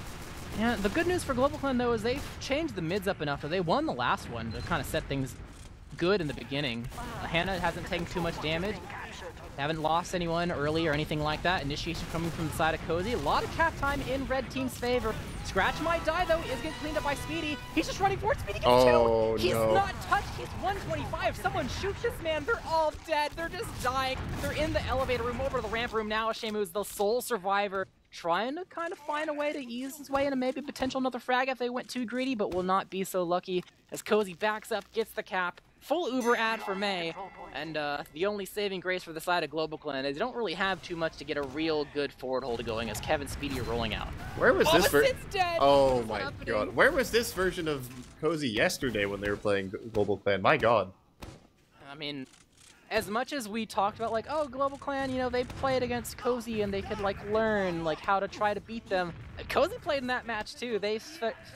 Yeah, the good news for Global Clan, though, is they've changed the mids up enough that they won the last one to kind of set things good in the beginning. Hannah hasn't taken too much damage. They haven't lost anyone early or anything like that. Initiation coming from the side of Cozy. A lot of cap time in red team's favor. Scratch might die, though. Is getting cleaned up by Speedy. He's just running forward. Speedy gets two. He's not touched. He's 125. Someone shoot this man. They're all dead. They're just dying. They're in the elevator room over to the ramp room now. Shamu's the sole survivor, trying to kind of find a way to ease his way into maybe potential another frag if they went too greedy, but will not be so lucky as Cozy backs up, gets the cap. Full Uber ad for May, and the only saving grace for the side of Global Clan is they don't really have too much to get a real good forward hold going as Kevin Speedy are rolling out. Where was this version? Oh What's my happening? god. Where was this version of Cozy yesterday when they were playing Global Clan? My god. I mean, as much as we talked about, like, oh, Global Clan, you know, they played against Cozy and they could, like, learn, like, how to try to beat them. Cozy played in that match, too. They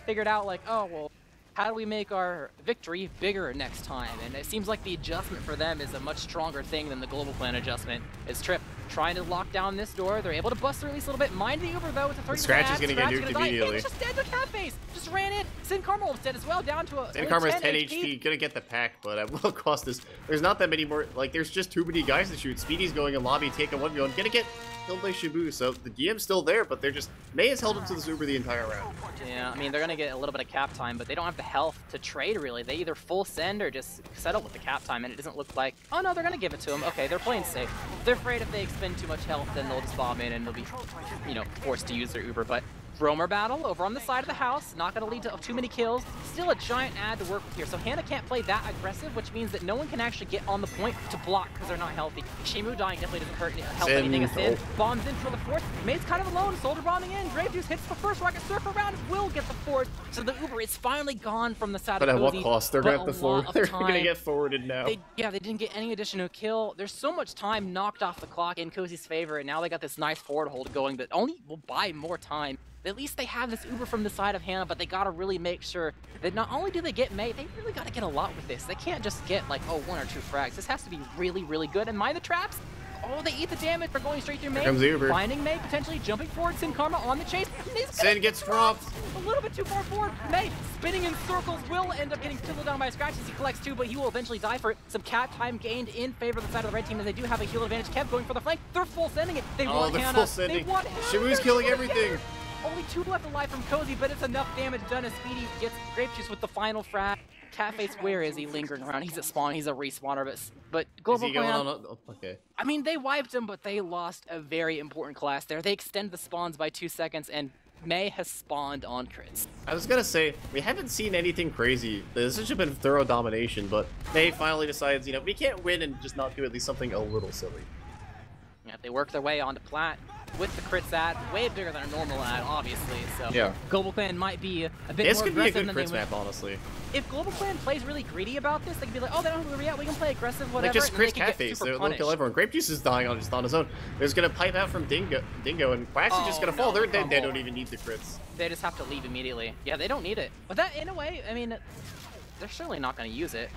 figured out, like, oh, well, how do we make our victory bigger next time? And it seems like the adjustment for them is a much stronger thing than the Global Clan adjustment. Is Trip trying to lock down this door. They're able to bust through at least a little bit. Mind the Uber, though. It's a 30 Scratch is going to get nuked immediately. He's just dead to Catface. Just ran in. Sin Karma was dead as well, down to a Sin Karma's 10 HP. Gonna get the pack, but at what cost is... There's not that many more... Like, there's just too many guys to shoot. Speedy's going in lobby, taking 1v1. Gonna get killed by Shibu, so the DM's still there, but they're just... May has held him to this Uber the entire round. Yeah, I mean, they're gonna get a little bit of cap time, but they don't have the health to trade, really. They either full send or just settle with the cap time, and it doesn't look like... Oh, no, they're gonna give it to him. Okay, they're playing safe. They're afraid if they expend too much health, then they'll just bomb in and they'll be, you know, forced to use their Uber, but... Roamer battle over on the side of the house, not going to lead to too many kills. Still a giant ad to work with here, so Hannah can't play that aggressive, which means that no one can actually get on the point to block because they're not healthy. Shamu dying definitely doesn't help anything as Sin. Bombs in for the fourth. May's kind of alone, Soldier bombing in. Grave Juice hits the first Rocket Surfer round, will get the fourth. So the Uber is finally gone from the side of Cozy. But at what cost? They're going to have to forward. They're going to get forwarded now. They didn't get any additional kill. There's so much time knocked off the clock in Cozy's favor, and now they got this nice forward hold going that only will buy more time. At least they have this Uber from the side of Hannah, but they gotta really make sure that not only do they get May, they really gotta get a lot with this. They can't just get like, oh, 1 or 2 frags. This has to be really, really good. And mind the traps. Oh, they eat the damage. They're going straight through May. Comes the Uber. Finding May, potentially jumping forward. Sin Karma on the chase. Sin gets dropped. A little bit too far forward. May spinning in circles will end up getting killed down by a scratch as he collects 2, but he will eventually die for it. Some cap time gained in favor of the side of the red team as they do have a heal advantage. Kev going for the flank. They're full sending it. They want they're Hannah. Full sending. They want Hannah. Shibu's killing everything. Only 2 left alive from Cozy, but it's enough damage done as Speedy gets Grape Juice with the final frag. Catface, where is he lingering around? He's at spawn, he's a respawner, but Global Clan, okay. I mean, they wiped him, but they lost a very important class there. They extend the spawns by 2 seconds, and May has spawned on crits. I was gonna say, we haven't seen anything crazy. This has been thorough domination, but May finally decides, you know, we can't win and just not do at least something a little silly. Yeah, they work their way onto Plat with the crits ad, way bigger than a normal ad, obviously. So yeah, Global Clan might be a bit this more could be a aggressive good than crits they map, honestly. If Global Clan plays really greedy about this, they could be like, oh, they don't have Uber yet, we can play aggressive, whatever. Like just crit Catface, they'll kill everyone. Grape Juice is dying on his own. There's gonna pipe out from Dingo, and Quacks are just gonna fall. They don't even need the crits. They just have to leave immediately. Yeah, they don't need it. But that, in a way, I mean, they're certainly not gonna use it.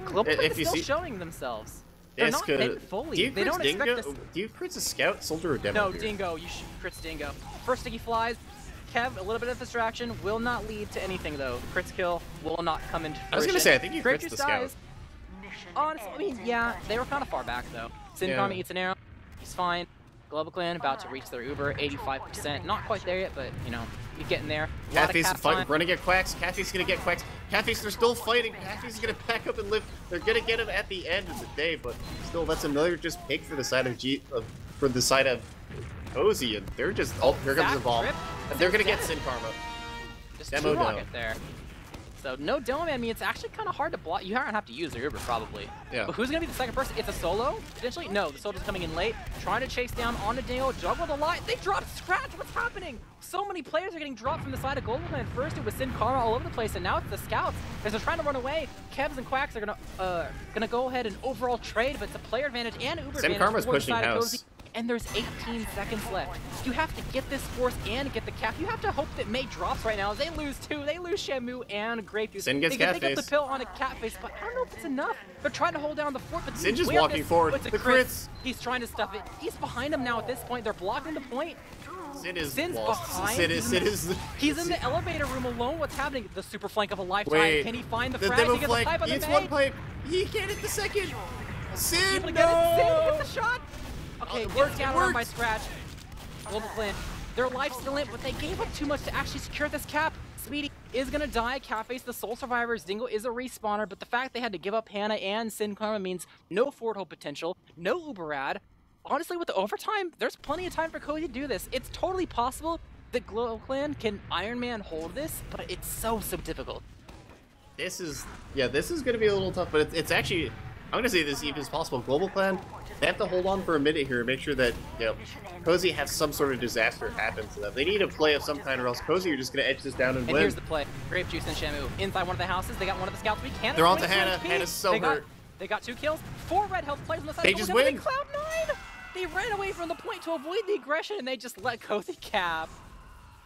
Global Clan is still showing themselves. They're not hidden fully. They don't expect this. Do you crits a scout, soldier, or demo? No, here? Dingo. You should crits Dingo. First sticky flies. Kev, a little bit of distraction will not lead to anything though. Crits kill will not come into fruition. I was gonna say, I think you crits the scout. Dies. Honestly, I mean, yeah, they were kind of far back though. Sin Karma eats an arrow. He's fine. Global Clan about to reach their Uber, 85%. Not quite there yet, but you know, you're getting there. Catface is fighting, running at Quacks. Catface is gonna get Quacks. Catface, they're still fighting. Catface is gonna pack up and live. They're gonna get him at the end of the day, but still, that's another just pick for the side of Cozy, and they're just here comes the bomb. And they're gonna get Sin Karma. Just Demo rocket there. So no dome. I mean, it's actually kind of hard to block. You don't have to use the Uber probably. Yeah. But who's gonna be the second person? It's a solo potentially. No, the solo's coming in late, trying to chase down onto Dingo. Juggled a lot. They dropped Scratch. What's happening? So many players are getting dropped from the side of Golden Clan. First it was Sin Karma all over the place, and now it's the Scouts. As they're trying to run away, Kevs and Quacks are gonna go ahead and overall trade, but it's a player advantage and Uber Sin advantage Karma's for the pushing side of house. Cozy. And there's 18 seconds left. You have to get this force and get the cap. You have to hope that May drops right now. As they lose two, they lose Shamu and Grape Juice. Sin gets they can cat pick up face. the pill on a cat face, but I don't know if it's enough. They're trying to hold down the fort, but Sin just where walking this forward. puts a The crit. crits. He's trying to stuff it. He's behind him now at this point. They're blocking the point. Sin's behind. Sin is. He's in the elevator room alone. What's happening? The super flank of a lifetime. Wait. Can he find the The frag? demo He gets a flank. pipe on He the hits May. one pipe. He can't hit the second. Sin, Able to no! get it. Sin gets the shot. Okay, it gets worked, down it around by worked. Scratch. Global Clan, their life's still in, but they gave up too much to actually secure this cap. Speedy is gonna die. Catface, the sole survivors. Dingo is a respawner, but the fact they had to give up Hannah and Sin Karma means no Fort Hope potential, no Uberad. Honestly, with the overtime, there's plenty of time for Cozy to do this. It's totally possible that Global Clan can Iron Man hold this, but it's so difficult. This is gonna be a little tough, but it's actually, I'm gonna say this even as possible. Global Clan, they have to hold on for a minute here and make sure that, Cozy has some sort of disaster happen to them. They need a play of some kind, or else Cozy are just gonna edge this down and And win. here's the play. Grape Juice and Shamu inside one of the houses. They got one of the scouts weak. They're onto Hannah. Hannah's so hurt. They got 2 kills. 4 red health players on the side. They of just Golden win. Cloud9. They ran away from the point to avoid the aggression, and they just let Cozy cap.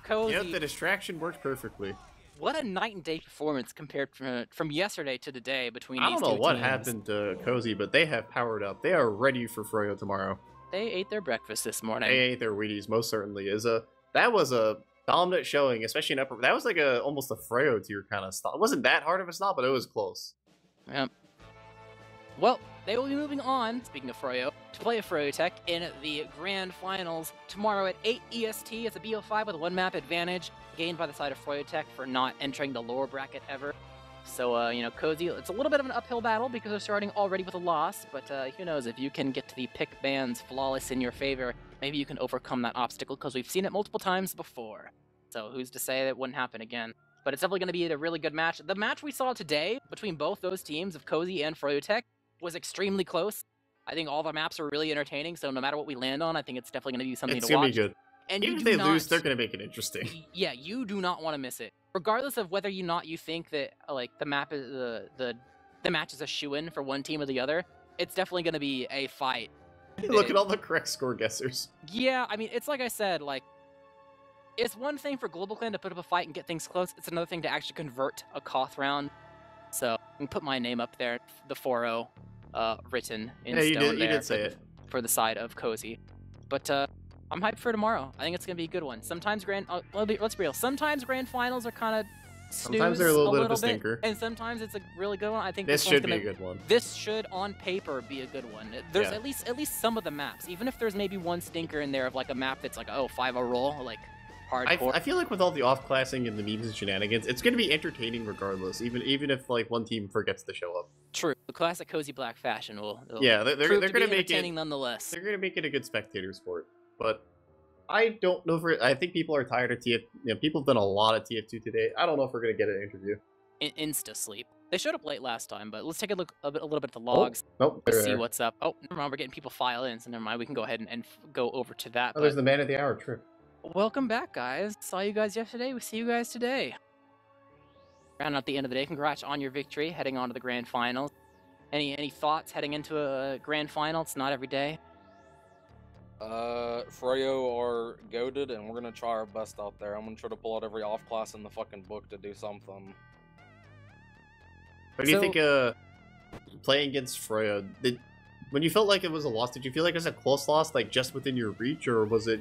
Cozy. Yep, the distraction worked perfectly. What a night and day performance compared from yesterday to today between I these don't know two what teams. happened to Cozy, but they have powered up. They are ready for Froyo tomorrow. They ate their breakfast this morning. They ate their Wheaties, most certainly. That was a dominant showing, especially in upper. That was like almost a Froyo tier kind of stop. It wasn't that hard of a stop, but it was close. Yep. Well, they will be moving on, speaking of Froyo, to play a Froyo Tech in the Grand Finals tomorrow at 8 EST. It's a BO5 with a 1-map advantage gained by the side of Froyo Tech for not entering the lower bracket ever. So, Cozy, it's a little bit of an uphill battle because they're starting already with a loss, but who knows, if you can get to the pick bands flawless in your favor, maybe you can overcome that obstacle, because we've seen it multiple times before. So who's to say that it wouldn't happen again? But it's definitely going to be a really good match. The match we saw today between both those teams of Cozy and Froyo Tech was extremely close. I think all the maps are really entertaining, so no matter what we land on, I think it's definitely going to be something It's to gonna watch. be good. And Even you if do they not, lose, they're gonna make it interesting. Yeah, you do not want to miss it. Regardless of whether you think that the map is the match is a shoo-in for one team or the other, it's definitely going to be a fight. Look at all the correct score guessers. Yeah, I mean, it's like I said, it's one thing for Global Clan to put up a fight and get things close. It's another thing to actually convert a Koth round. So I can put my name up there, the 4-0, written in Yeah, stone you did say there it. for the side of Cozy. But I'm hyped for tomorrow. I think it's gonna be a good one. Sometimes let's be real. Sometimes grand finals are kind of Sometimes they're a little bit of a stinker. and sometimes it's a really good one. I think This one's should be gonna, a good one. This should, on paper, be a good one. There's Yeah. at least some of the maps, even if there's maybe one stinker in there of like a map that's like 5-0 roll, like hardcore. I feel like with all the off-classing and the memes and shenanigans, it's going to be entertaining regardless, even if one team forgets to show up. True, the classic Cozy Black fashion will. Yeah, they're prove going to be to make entertaining it. nonetheless. They're going to make it a good spectator sport, but I don't know if I think people are tired of TF. People have done a lot of TF2 today. I don't know if we're going to get an interview. Insta sleep. They showed up late last time, but let's take a look a little bit at the logs. Nope. to see what's up. Oh, never mind, we're getting people file in, so never mind. We can go ahead and go over to that. Oh, there's the man of the hour trip. Welcome back, guys. Saw you guys yesterday. We see you guys today. Round out the end of the day. Congrats on your victory, heading on to the grand finals. Any thoughts heading into a grand final? It's not every day. Froyo are goated, and we're gonna try our best out there. I'm gonna try to pull out every off class in the fucking book to do something. What do you think? Playing against Froyo, when you felt like it was a loss, did you feel like it was a close loss, like just within your reach, or was it,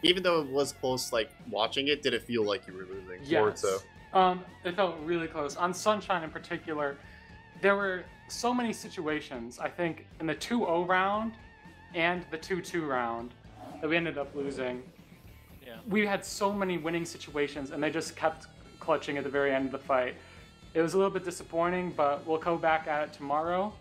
even though it was close, like watching it, did it feel like you were losing? Yes. So. It felt really close. On Sunshine in particular, there were so many situations, I think, in the 2-0 round and the 2-2 round that we ended up losing. Yeah. We had so many winning situations, and they just kept clutching at the very end of the fight. It was a little bit disappointing, but we'll go back at it tomorrow.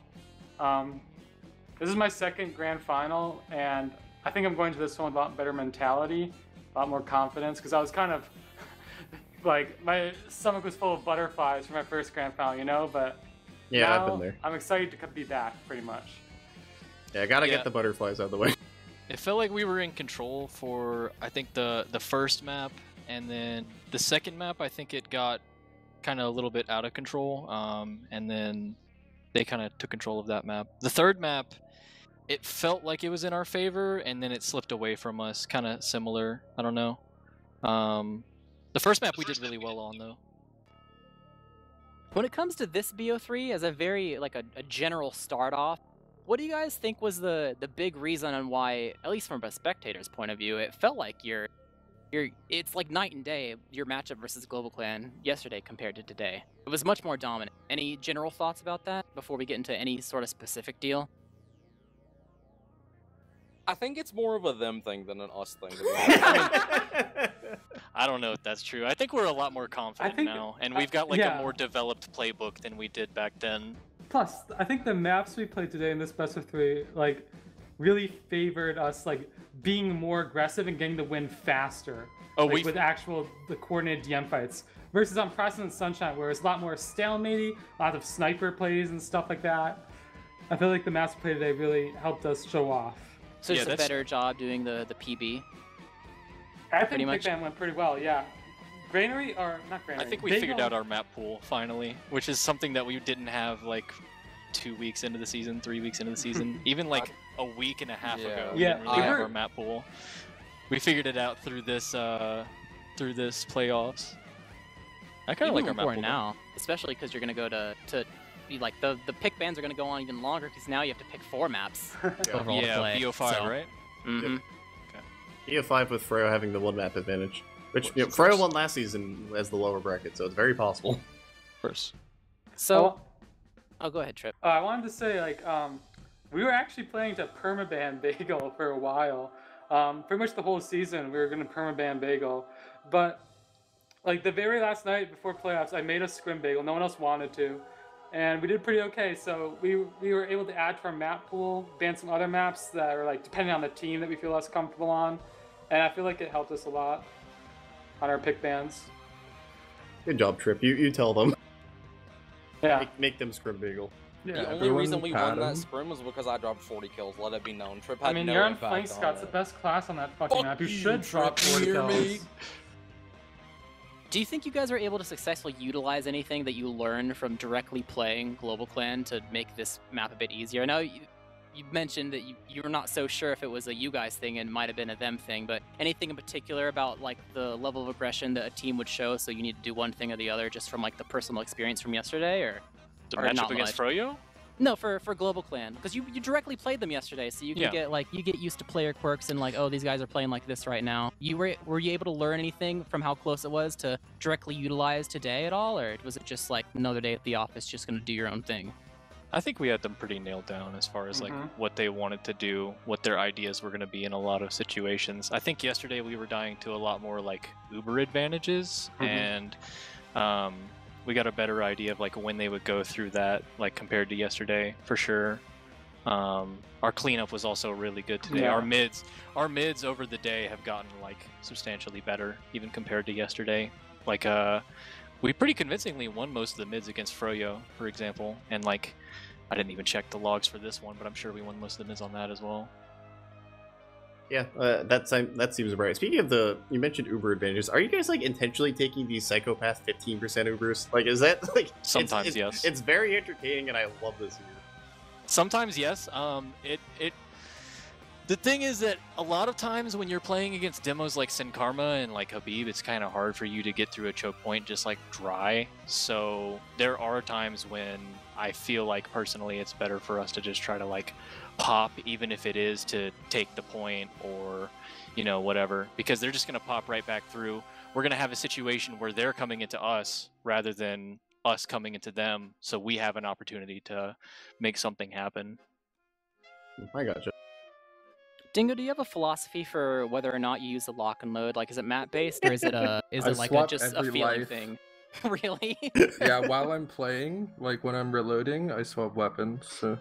This is my second grand final, and I think I'm going to this one with a lot better mentality, a lot more confidence, because I was kind of like my stomach was full of butterflies for my first grand final, you know. But Yeah, now I've been there. I'm excited to be back, pretty much. Yeah, I gotta Yeah. get the butterflies out of the way. It felt like we were in control for, I think, the first map, and then the second map, I think it got kind of a little bit out of control, and then they kind of took control of that map. The third map, it felt like it was in our favor, and then it slipped away from us, kind of similar. I don't know. The first map we did really well on, though. When it comes to this BO3, as a very like a general start off, what do you guys think was the big reason on why, at least from a spectator's point of view, it felt like it's like night and day, your matchup versus Global Clan yesterday compared to today? It was much more dominant. Any general thoughts about that before we get into any sort of specific deal? I think it's more of a them thing than an us thing. To be honest. I mean, I don't know if that's true. I think we're a lot more confident think- now, and we've got like yeah. a more developed playbook than we did back then. Plus, I think the maps we played today in this best of 3 like really favored us like being more aggressive and getting the win faster. Oh, like, we with the coordinated DM fights versus on Preston and Sunshine, where it's a lot more stalematey, a lot of sniper plays and stuff like that. I feel like the maps we played today really helped us show off. So Yeah, just a that's- better job doing the PB. I think Pretty Big much. Band went pretty well. Yeah, Granary or not Granary? I think we figured out our map pool finally, which is something that we didn't have like 2 weeks into the season, 3 weeks into the season, even like a week and a half Yeah. ago. Yeah, We didn't really we have were- our map pool. We figured it out through this playoffs. I kind of like Even our map more pool. now, especially because you're gonna go to be like the pick bans are gonna go on even longer because now you have to pick 4 maps overall to Yeah, play. BO5, so, right? mhm. EO5 with Freo having the 1 map advantage. Which, Of you know, course. Freo won last season as the lower bracket, so it's very possible. Of course. So, oh, go ahead, Trip. I wanted to say, like, we were actually planning to permaban Bagel for a while. Pretty much the whole season, we were going to permaban Bagel. But, like, the very last night before playoffs, I made a scrim Bagel. No one else wanted to. And we did pretty okay. So we were able to add to our map pool, ban some other maps that are, like, depending on the team that we feel less comfortable on. And I feel like it helped us a lot on our pick bans. Good job, Trip. You tell them. Yeah. Make them scrim bagel. the Yeah. only everyone reason we won that had 'em. scrim was because I dropped 40 kills. Let it be known. Trip had I mean, no you're on impact Flank Scott's the it. best class on that fucking Fuck map. You you, should drop Trip, 40 you hear me? kills. Do you think you guys are able to successfully utilize anything that you learned from directly playing Global Clan to make this map a bit easier? I know you mentioned that you were not so sure if it was a you guys thing and might have been a them thing, but anything in particular about like the level of aggression that a team would show, so you need to do one thing or the other just from like the personal experience from yesterday, or The Or matchup not against much. Froyo? no, for Global Clan, because you directly played them yesterday, so you can Yeah. you get used to player quirks and like, oh, these guys are playing like this right now. Were you able to learn anything from how close it was to directly utilize today at all, or was it just like another day at the office, just gonna do your own thing? I think we had them pretty nailed down as far as like Mhm. what they wanted to do, what their ideas were going to be in a lot of situations. I think yesterday we were dying to a lot more like Uber advantages, and we got a better idea of like when they would go through that, like compared to yesterday for sure. Our cleanup was also really good today. Yeah. Our mids over the day have gotten like substantially better, even compared to yesterday. Like we pretty convincingly won most of the mids against Froyo, for example, and like I didn't even check the logs for this one, but I'm sure we won most of the mids on that as well. Yeah, that seems right. Speaking of you mentioned Uber advantages. Are you guys like intentionally taking these psychopath 15% Ubers? Like, is that like Sometimes, yes. It's very entertaining, and I love this here. Sometimes yes. The thing is that a lot of times when you're playing against demos like Sin Karma and like Habib, it's kind of hard for you to get through a choke point just like dry. So there are times when I feel like personally it's better for us to just try to like pop, even if it is to take the point or, you know, whatever, because they're just going to pop right back through. We're going to have a situation where they're coming into us rather than us coming into them. So we have an opportunity to make something happen. I gotcha. Dingo, do you have a philosophy for whether or not you use the lock and load? Like, is it map based or is it I like swap just a every feeling life. thing? Really? Yeah, while I'm playing, like when I'm reloading, I swap weapons. So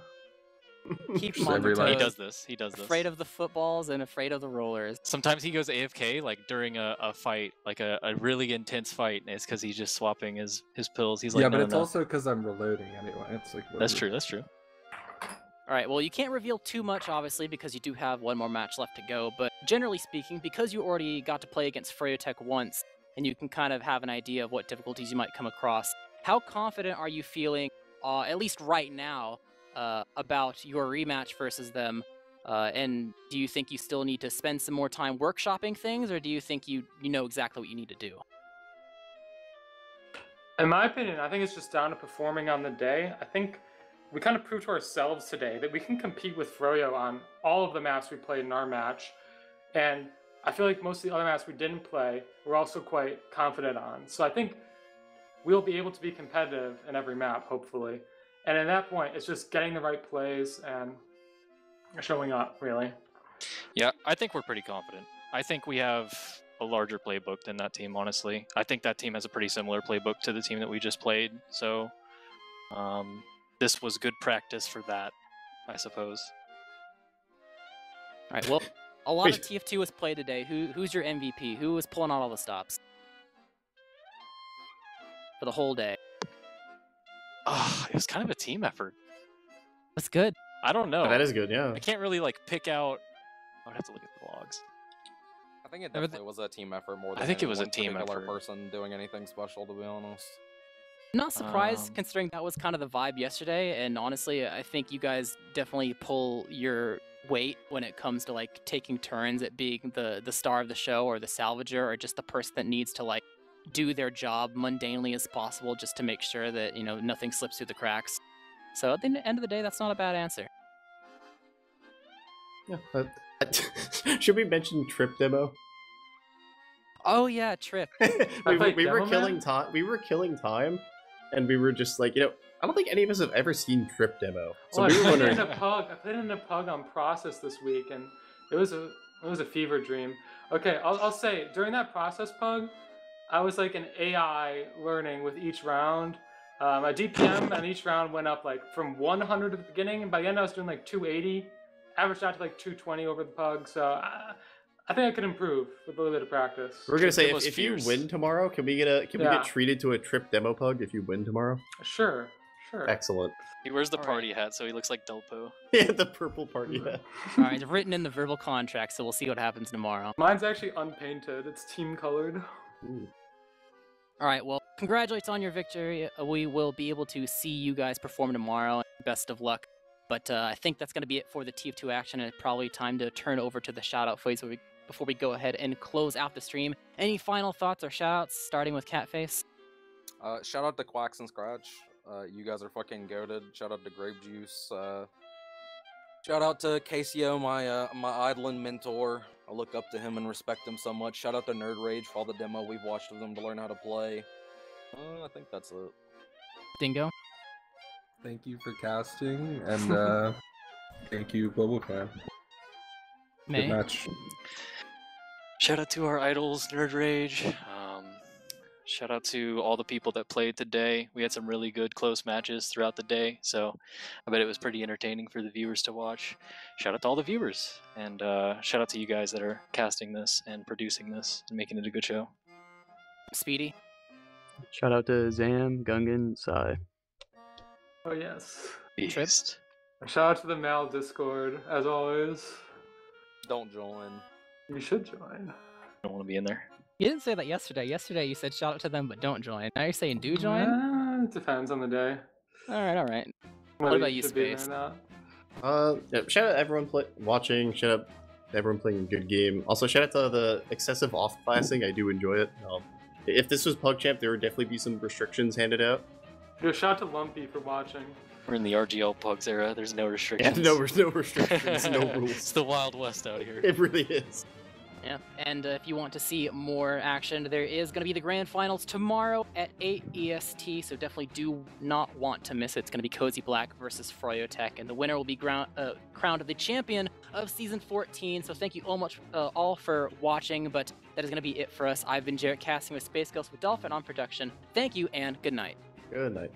Keep them Just on every, their like- He toes. does this. He does this. Afraid of the footballs and afraid of the rollers. Sometimes he goes AFK, like during a fight, like a really intense fight, and it's because he's just swapping his pills. He's like, yeah, no, but it's no. also because I'm reloading anyway. It's like That's whatever. true. That's true. All right, well, you can't reveal too much, obviously, because you do have one more match left to go. But generally speaking, because you already got to play against Freotech once, and you can kind of have an idea of what difficulties you might come across, how confident are you feeling, at least right now, about your rematch versus them? And do you think you still need to spend some more time workshopping things, or do you think you know exactly what you need to do? In my opinion, I think it's just down to performing on the day. I think we kind of proved to ourselves today that we can compete with Froyo on all of the maps we played in our match. And I feel like most of the other maps we didn't play, we're also quite confident on. So I think we'll be able to be competitive in every map, hopefully. And at that point, it's just getting the right plays and showing up, really. Yeah, I think we're pretty confident. I think we have a larger playbook than that team, honestly. I think that team has a pretty similar playbook to the team that we just played. So this was good practice for that, I suppose. All right, well, a lot of TF2 was played today. Who's your MVP? Who was pulling out all the stops for the whole day? It was kind of a team effort. That's good. I don't know. That is good, yeah. I can't really like pick out. I would have to look at the logs. I think it definitely was a team effort more than I think it any was a one team particular effort. person doing anything special, to be honest. Not surprised, considering that was kind of the vibe yesterday. And honestly, I think you guys definitely pull your weight when it comes to like taking turns at being the star of the show, or the salvager, or just the person that needs to like do their job mundanely as possible, just to make sure that nothing slips through the cracks. So at the end of the day, that's not a bad answer. Yeah, but should we mention Trip demo? Oh yeah, Trip. we played were Demo killing Man? time. We were killing time, and we were just like, I don't think any of us have ever seen Trip demo. So Well, we were I played wondering. in a pug. I played in a pug on Process this week, and it was a fever dream. Okay, I'll say during that Process pug, I was like an AI learning with each round. My DPM on each round went up like from 100 at the beginning, and by the end I was doing like 280, averaged out to like 220 over the pug. So I think I could improve with a little bit of practice. We're gonna say Demo's if you fierce. win tomorrow, can we Yeah. get treated to a Trip demo pug if you win tomorrow? Sure. Excellent. He wears the All right. party hat, so he looks like Delpo. Yeah, the purple party hat. All right, it's written in the verbal contract, so we'll see what happens tomorrow. Mine's actually unpainted. It's team colored. Ooh. All right, well, congratulations on your victory. We will be able to see you guys perform tomorrow. Best of luck. But I think that's going to be it for the TF2 action, and it's probably time to turn over to the shout-out phase before we go ahead and close out the stream. Any final thoughts or shout-outs, starting with Catface? Shout out to Quacks and Scratch. You guys are fucking goated. Shout out to Grape Juice. Shout out to KCO, my idling mentor. I look up to him and respect him so much. Shout out to Nerd Rage for all the demo we've watched of them to learn how to play. I think that's it. Dingo? Thank you for casting, and thank you, Global Clan. Good May? match. Shout out to our idols, Nerd Rage. Shout out to all the people that played today. We had some really good close matches throughout the day, so I bet it was pretty entertaining for the viewers to watch. Shout out to all the viewers, and shout out to you guys that are casting this and producing this and making it a good show. Speedy? Shout out to Zam, Gungan, Sai. Oh yes. Beast. Shout out to the Mal Discord, as always. Don't join. You should join. I don't want to be in there. You didn't say that yesterday. Yesterday you said shout out to them, but don't join. Now you're saying do join? It depends on the day. All right. Whether about you, should be there Space? or not. Yeah, shout out to everyone watching. Shout out to everyone playing a good game. Also, shout out to the excessive off-classing. I do enjoy it. If this was PugChamp, there would definitely be some restrictions handed out. Yo, shout out to Lumpy for watching. We're in the RGL Pugs era. There's no Yeah, restrictions. no restrictions, no It's rules. the Wild West out here. It really is. Yeah, and if you want to see more action, there is going to be the grand finals tomorrow at 8 EST, so definitely do not want to miss it. It's going to be Cozy Black versus Freotech, and the winner will be crowned the champion of Season 14, so thank you all for watching, but that is going to be it for us. I've been Jarrett, casting with Space Ghost with Dolphin on production. Thank you, and good night. Good night.